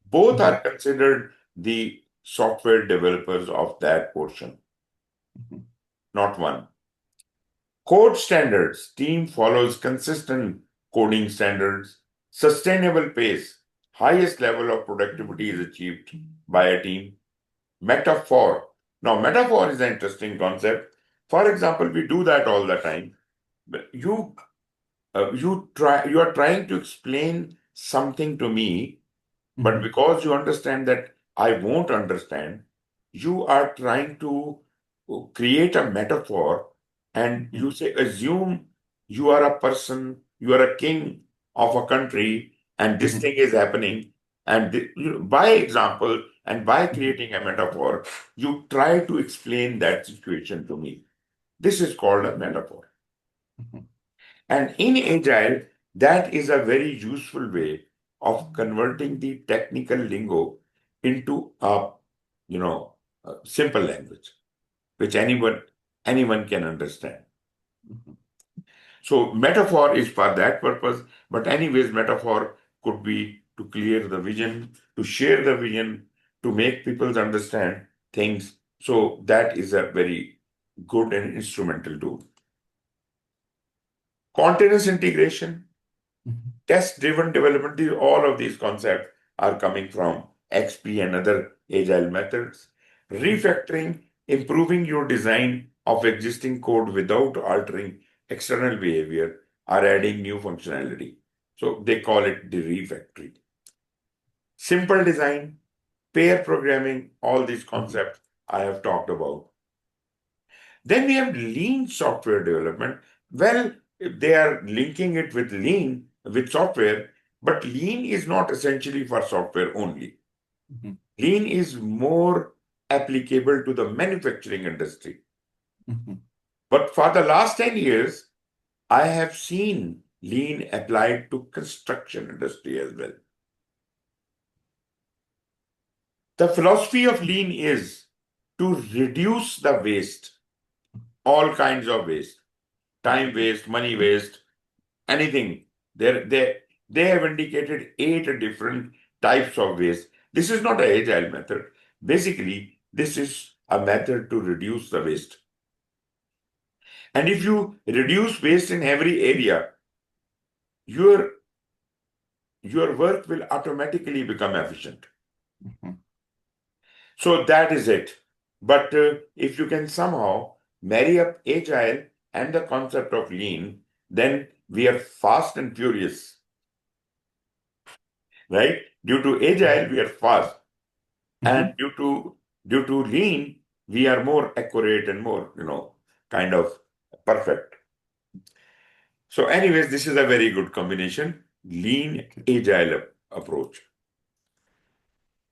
both are considered the software developers of that portion, not one. Code standards. Team follows consistent coding standards. Sustainable pace. Highest level of productivity is achieved by a team. Metaphor. Now, metaphor is an interesting concept. For example, we do that all the time. You you are trying to explain something to me, but because you understand that I won't understand, you are trying to create a metaphor, and you say, assume you are a person, you are a king of a country, and this thing is happening. And by example and by creating a metaphor, you try to explain that situation to me. This is called a metaphor. And in Agile, that is a very useful way of converting the technical lingo into a simple language, which anyone can understand. So metaphor is for that purpose, but anyways, metaphor could be to clear the vision, to share the vision, to make people understand things. So that is a very good and instrumental tool. Continuous integration, test-driven development, all of these concepts are coming from XP and other agile methods. Refactoring, improving your design of existing code without altering external behavior or adding new functionality. So they call it the refactoring. Simple design, pair programming, all these concepts I have talked about. Then we have lean software development. Well, they are linking it with lean, with software, but lean is not essentially for software only. Lean is more applicable to the manufacturing industry. But for the last 10 years, I have seen lean applied to construction industry as well. The philosophy of lean is to reduce the waste, all kinds of waste, time waste, money waste, anything. They have indicated 8 different types of waste. This is not an agile method. Basically, this is a method to reduce the waste. And if you reduce waste in every area, your your work will automatically become efficient. Mhm. So that is it. But if you can somehow marry up agile and the concept of lean, then we are fast and furious, right? Due to agile, we are fast, and Mhm. due to lean, we are more accurate and more, kind of perfect. So, anyways, this is a very good combination: lean, Okay. agile approach.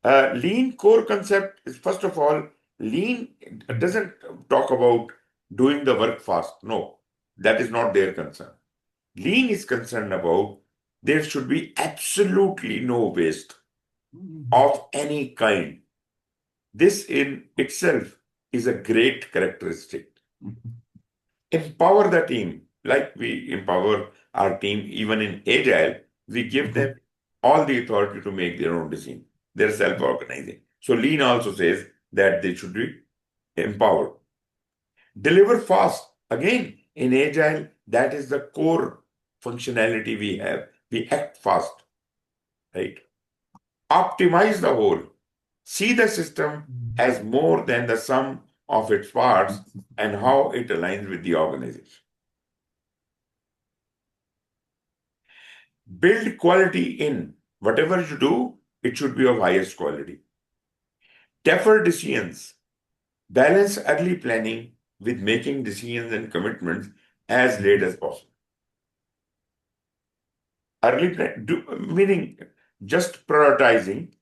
Lean core concept is, first of all, lean doesn't talk about doing the work fast. No, that is not their concern. Lean is concerned about there should be absolutely no waste Mhm. of any kind. This in itself is a great characteristic. Mhm. Empower the team like we empower our team even in agile. We give them Mhm. all the authority to make their own decision. They're self-organizing. So lean also says that they should be empowered. Deliver fast. Again, in agile, that is the core functionality we have. We act fast, right? Optimize the whole. See the system as more than the sum of its parts and how it aligns with the organization. Build quality in whatever you do, it should be of highest quality. Defer decisions. Balance early planning with making decisions and commitments as late Mhm. as possible. Meaning just prioritizing.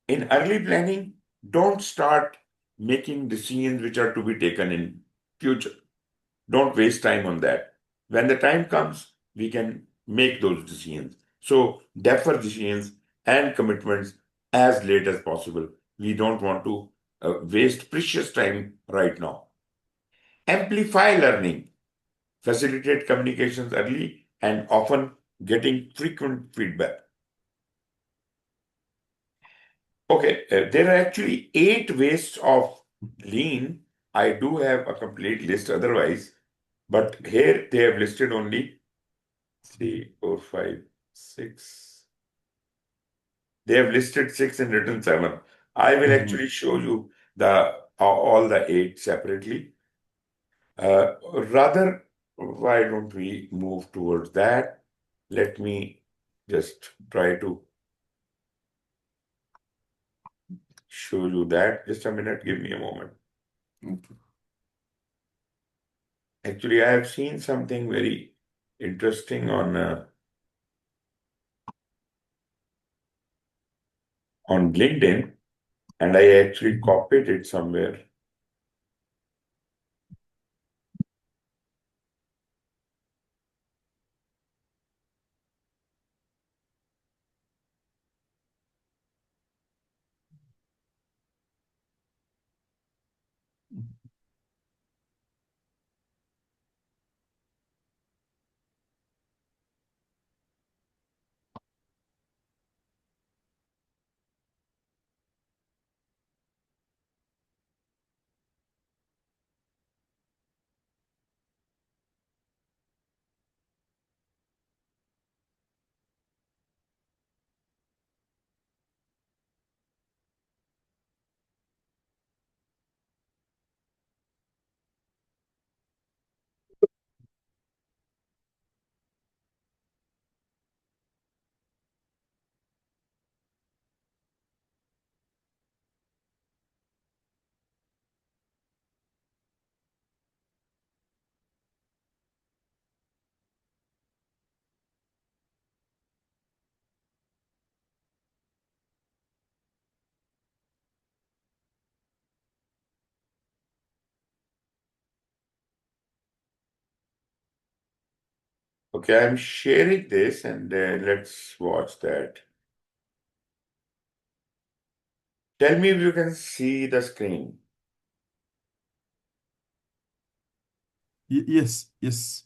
In early planning, don't start making decisions which are to be taken in future. Don't waste time on that. When the time comes, we can make those decisions. So defer decisions and commitments as late as possible. We don't want to waste precious time right now. Amplify learning, facilitate communications early, and often getting frequent feedback. Okay, there are actually 8 ways of lean. I do have a complete list otherwise, but here they have listed only 3, 4, 5, 6. They have listed 6 and written 7. I will Mhm. actually show you the all the 8 separately. Rather, why don't we move towards that? Let me just try to show you that. Just a minute, give me a moment. Okay. Actually, I have seen something very interesting on LinkedIn, and I actually Mhm. copied it somewhere. Okay, I'm sharing this and let's watch that. Tell me if you can see the screen. Yes, yes.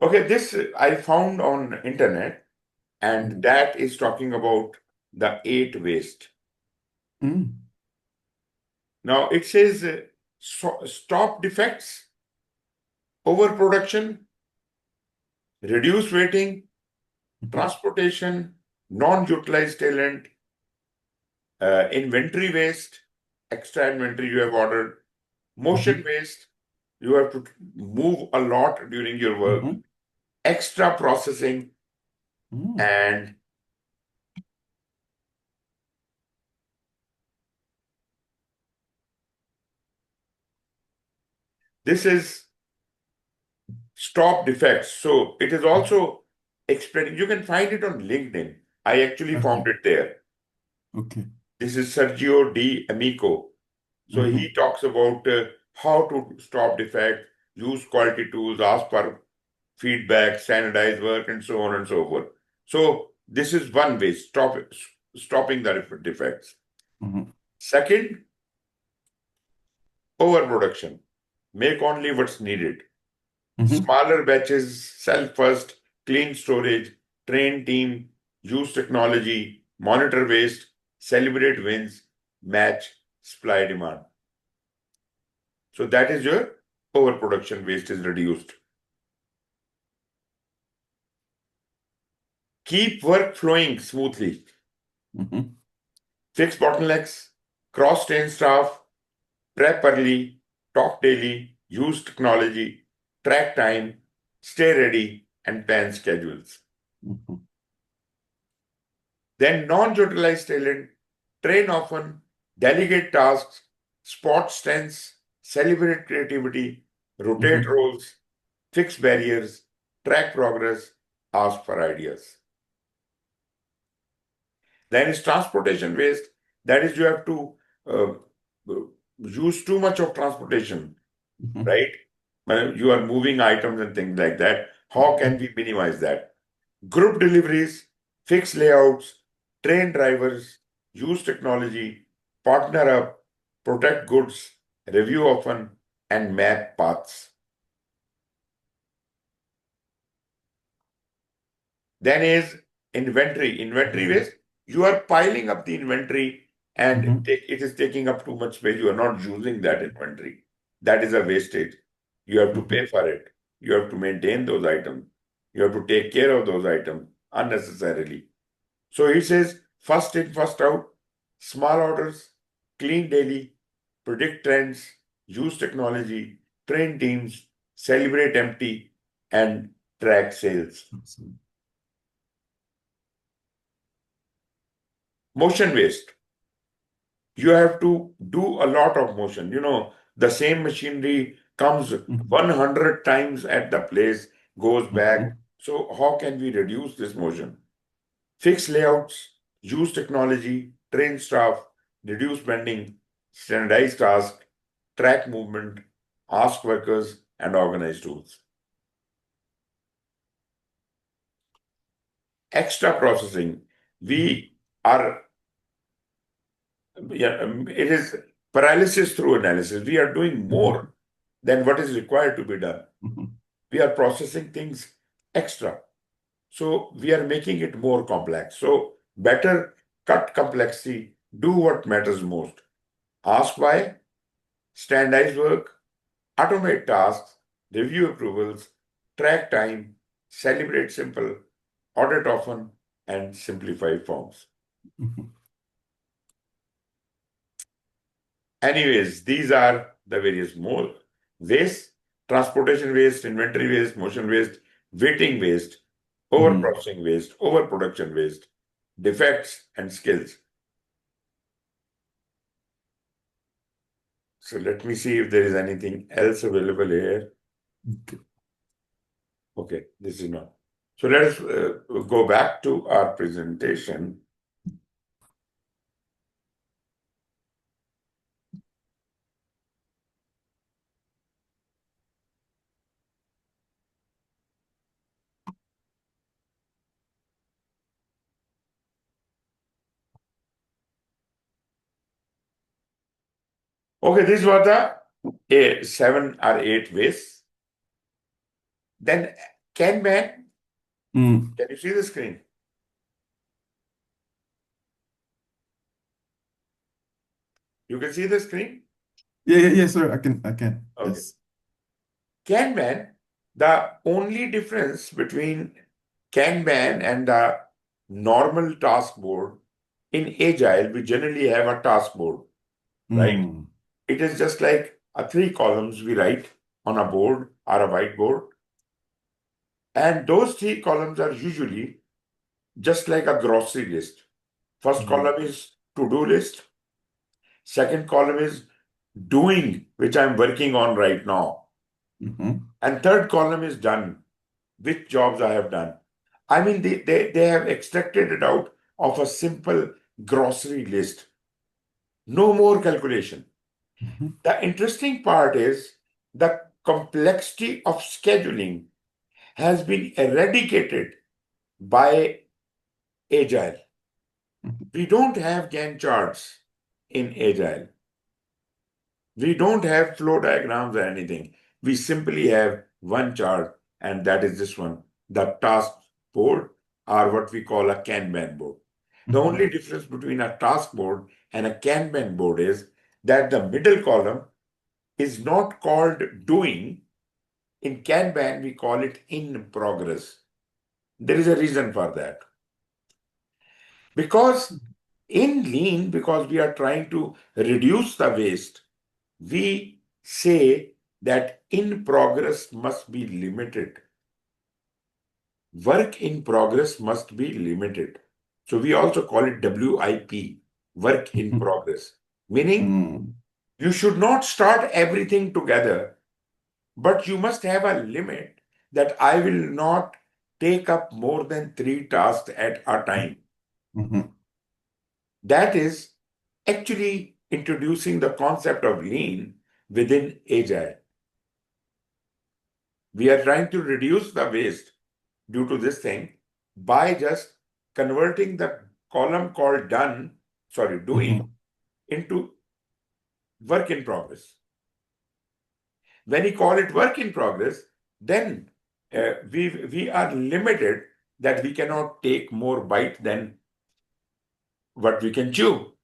Okay, this I found on internet, and Mhm. that is talking about the eight waste. Mm. Now it says stop defects, overproduction, reduce waiting, Mhm. transportation, non-utilized talent, inventory waste, extra inventory you have ordered, motion Mhm. waste, you have to move a lot during your work, Mhm. extra processing, Mm. and this is stop defects. So it is also explaining, you can find it on LinkedIn. I actually found Okay. it there. Okay. This is Sergio D. Amico. So he Mhm. talks about how to stop defect, use quality tools, ask for feedback, standardize work, and so on and so forth. So this is one way, stopping the defects. Mhm. Second, overproduction. Make only what's needed. Mhm. Smaller batches, sell first, clean storage, train team, use technology, monitor waste, celebrate wins, match supply demand. So that is your overproduction waste is reduced. Keep work flowing smoothly. Mhm. Fix bottlenecks, cross-train staff, prep early, talk daily, use technology, track time, stay ready, and plan schedules. Mhm. Then non-utilized talent, train often, delegate tasks, spot strengths, celebrate creativity, rotate Mhm. roles, fix barriers, track progress, ask for ideas. Then is transportation waste. That is, you have to uh, use too much of transportation, Mhm. right? When you are moving items and things like that. How can we minimize that? Group deliveries, fix layouts, train drivers, use technology, partner up, protect goods, review often, and map paths. Then is inventory. Inventory Mhm. waste. You are piling up the inventory and Mhm. it is taking up too much space. You are not using that inventory. That is a wastage. You have to pay Mhm. for it. You have to maintain those items. You have to take care of those items unnecessarily. So he says first in, first out, small orders, clean daily, predict trends, use technology, train teams, celebrate empty, and track sales. Absolutely. Motion waste. You have to do a lot of motion. The same machinery comes Mhm. 100 times at the place, goes back. Mhm. So, how can we reduce this motion? Fix layouts, use technology, train staff, reduce bending, standardize tasks, track movement, ask workers, and organize tools. Extra processing. Mhm. We are, yeah, it is paralysis through analysis. We are doing more Mhm. than what is required to be done. Mhm. We are processing things extra. So we are making it more complex. So better cut complexity, do what matters most. Ask why, standardize work, automate tasks, review approvals, track time, celebrate simple, audit often, and simplify forms. Mhm. Anyways, these are the various more waste, transportation waste, inventory waste, motion waste, waiting waste, Mhm. overprocessing waste, overproduction waste, defects, and skills. So let me see if there is anything else available here. Okay. Okay, this is not. So let us go back to our presentation. Okay, these were the 7 or 8 ways. Then Kanban, Mm. can you see the screen? You can see the screen? Yeah, sir. I can. Okay. Yes. Kanban, the only difference between Kanban and the normal task board, in Agile, we generally have a task board, right? Mm. It is just like a 3 columns we write on a board or a whiteboard. And those 3 columns are usually just like a grocery list. First Mm. column is to-do list. Second column is doing, which I'm working on right now. Mhm. And third column is done, which jobs I have done. I mean, they have extracted it out of a simple grocery list. No more calculation. Mhm. The interesting part is the complexity of scheduling has been eradicated by Agile. Mhm. We don't have Gantt charts in Agile. We don't have flow diagrams or anything. We simply have one chart, and that is this one, the task board, or what we call a Kanban board. The only Mhm. difference between a task board and a Kanban board is that the middle column is not called doing. In Kanban, we call it in progress. There is a reason for that. Because in lean, because we are trying to reduce the waste, we say that in progress must be limited. Work in progress must be limited. So we also call it WIP, work in Mhm. progress, meaning Mm. you should not start everything together, but you must have a limit that I will not take up more than 3 tasks at a time. Mhm. That is actually introducing the concept of lean within Agile. We are trying to reduce the waste due to this thing by just converting the column called doing, Mhm. into work in progress. When we call it work in progress, then we are limited that we cannot take more bite than what we can chew.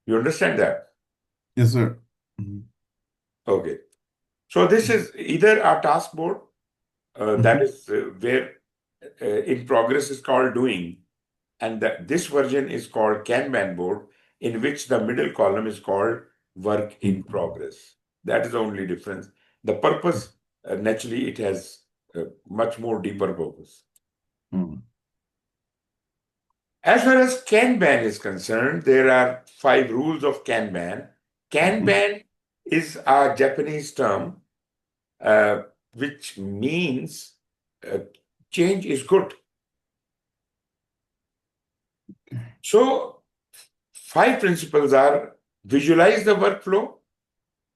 You understand that? Yes, sir. Mhm. Okay. So this is either a task board, that Mhm. is where in progress is called doing, and this version is called Kanban board, in which the middle column is called work in Mhm. progress. That is the only difference. The purpose, naturally, it has a much more deeper purpose. Mhm. As far as Kanban is concerned, there are 5 rules of Kanban. Mhm. Kanban is a Japanese term, uh, which means uh, change is good. So, 5 principles are: visualize the workflow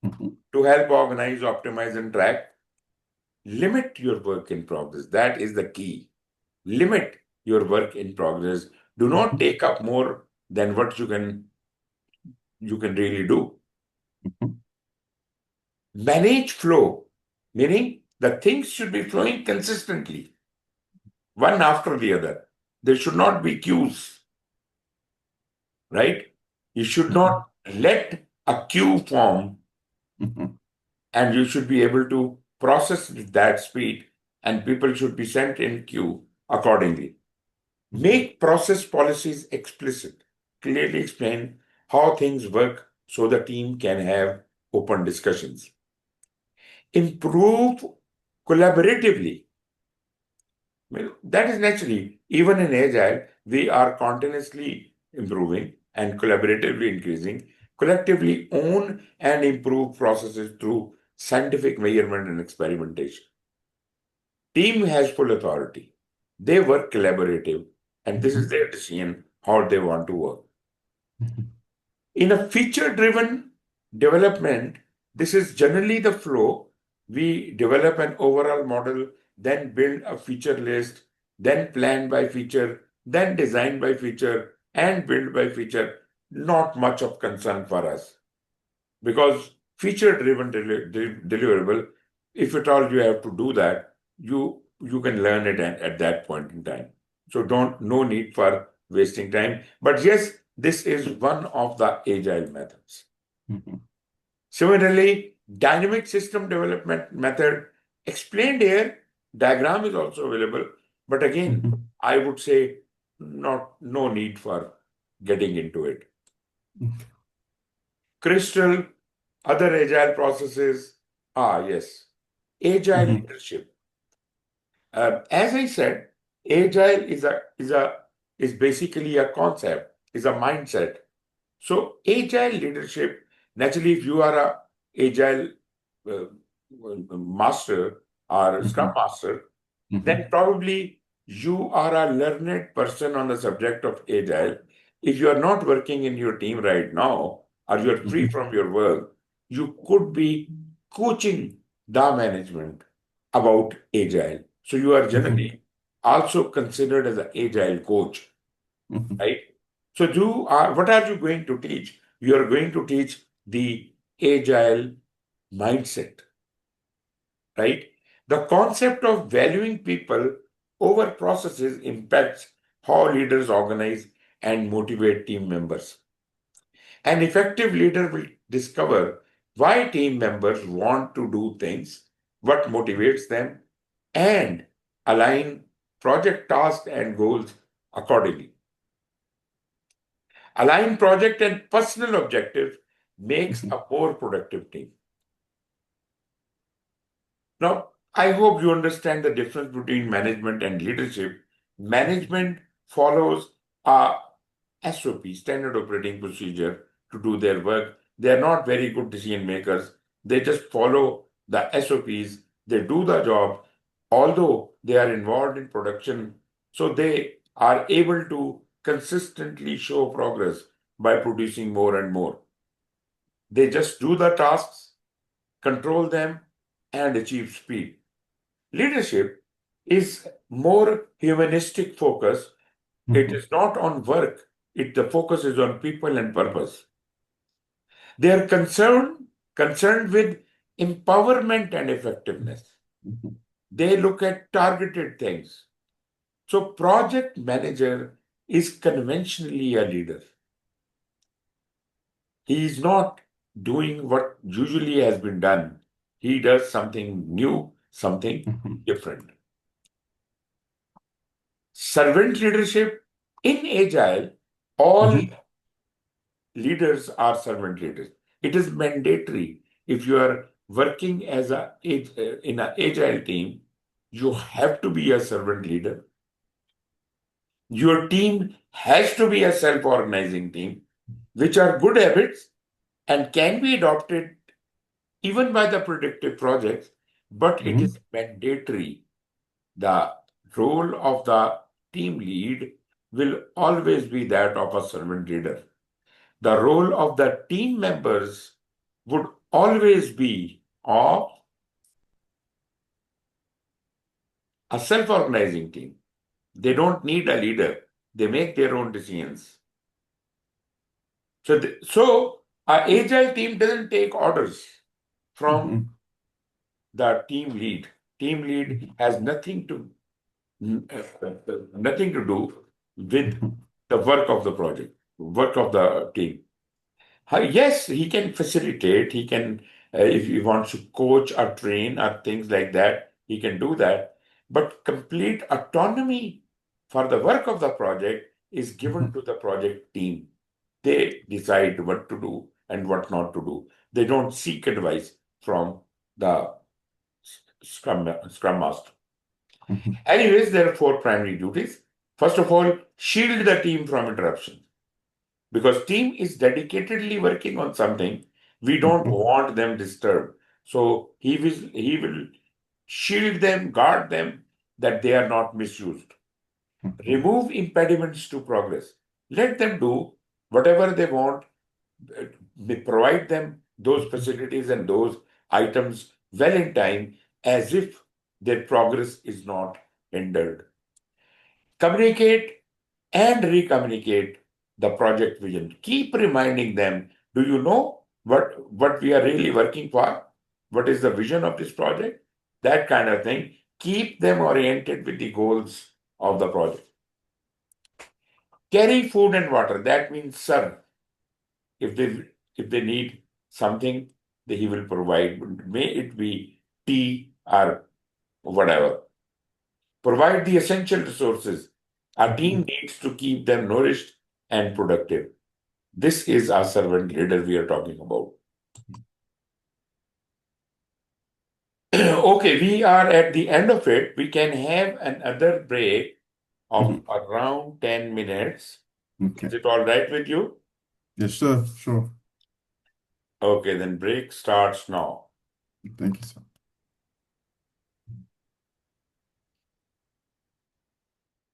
Mhm. to help organize, optimize, and track. Limit your work in progress. That is the key. Limit your work in progress. Do not Mhm. take up more than what you can really do. Mhm. Manage flow, meaning the things should be flowing consistently, one after the other. There should not be queues, right? You should Mhm. not let a queue form, Mhm. and you should be able to process with that speed, and people should be sent in queue accordingly. Mhm. Make process policies explicit. Clearly explain how things work so the team can have open discussions. Improve collaboratively. Well, that is naturally, even in Agile, we are continuously improving and collaboratively increasing, collectively own and improve processes through scientific measurement and experimentation. Team has full authority. They work collaborative, and this is Mhm. their decision how they want to work. Mhm. In a feature driven development, this is generally the flow. We develop an overall model, then build a feature list, then plan by feature, then design by feature, and build by feature. not much of concern for us because feature-driven deliverable, if at all you have to do that, you can learn it at that point in time. So no need for wasting time. But yes, this is one of the agile methods. Mhm. Similarly, dynamic system development method explained here, diagram is also available. But again, Mhm. I would say no need for getting into it. Crystal, other agile processes. Yes, agile Mhm. leadership. As I said, agile is basically a concept, is a mindset. So agile leadership, naturally, if you are a agile uh, master or scrum Mhm. master, then Mhm. probably you are a learned person on the subject of agile. If you are not working in your team right now, or you are free Mhm. from your work, you could be coaching the management about agile. So you are Mhm. generally also considered as an agile coach, Mhm. right? So what are you going to teach? You are going to teach the agile mindset, right? The concept of valuing people over processes impacts how leaders organize and motivate team members. An effective leader will discover why team members want to do things, what motivates them, and align project tasks and goals accordingly. Align project and personal objectives makes Mhm. a more productive team. Now, I hope you understand the difference between management and leadership. Management follows a SOP, standard operating procedure, to do their work. They are not very good decision makers. They just follow the SOPs. They do the job, although they are involved in production. So they are able to consistently show progress by producing more and more. They just do the tasks, control them, and achieve speed. Leadership is more humanistic focus. It Mhm. is not on work. The focus is on people and purpose. They are concerned with empowerment and effectiveness. Mhm. They look at targeted things. So project manager is conventionally a leader. He is not doing what usually has been done. He does something new, something Mhm. different. Servant leadership in Agile, all Mhm. leaders are servant leaders. It is mandatory. If you are working in an Agile team, you have to be a servant leader. Your team has to be a self-organizing team, which are good habits and can be adopted even by the predictive projects, but it Mhm. is mandatory. The role of the team lead will always be that of a servant leader. The role of the team members would always be of a self organizing team. They don't need a leader, they make their own decisions. So our agile team doesn't take orders from Mhm. the team lead. Team lead has nothing to do with Mhm. the work of the project, work of the team. Yes, he can facilitate. He can, if he wants to coach or train or things like that, he can do that. But complete autonomy for the work of the project is given Mhm. to the project team. They decide what to do and what not to do. They don't seek advice from the Scrum Master. Mhm. Anyways, there are four primary duties. First of all, shield the team from interruption. Because team is dedicatedly working on something, we don't Mhm. want them disturbed. So he will shield them, guard them, that they are not misused. Mhm. Remove impediments to progress. Let them do whatever they want. Provide them those facilities and those items well in time, as if their progress is not hindered. Communicate and recommunicate the project vision. Keep reminding them, do you know what we are really working for? What is the vision of this project? That kind of thing. Keep them oriented with the goals of the project. Carry food and water. That means serve. If they need something, he will provide. May it be tea or whatever. Provide the essential resources. Our team needs to keep them nourished and productive. This is our servant leader we are talking about. Okay, we are at the end of it. We can have another break of Mhm. around 10 minutes. Okay. Is it all right with you? Yes, sure, sure. Okay, then break starts now. Thank you, sir.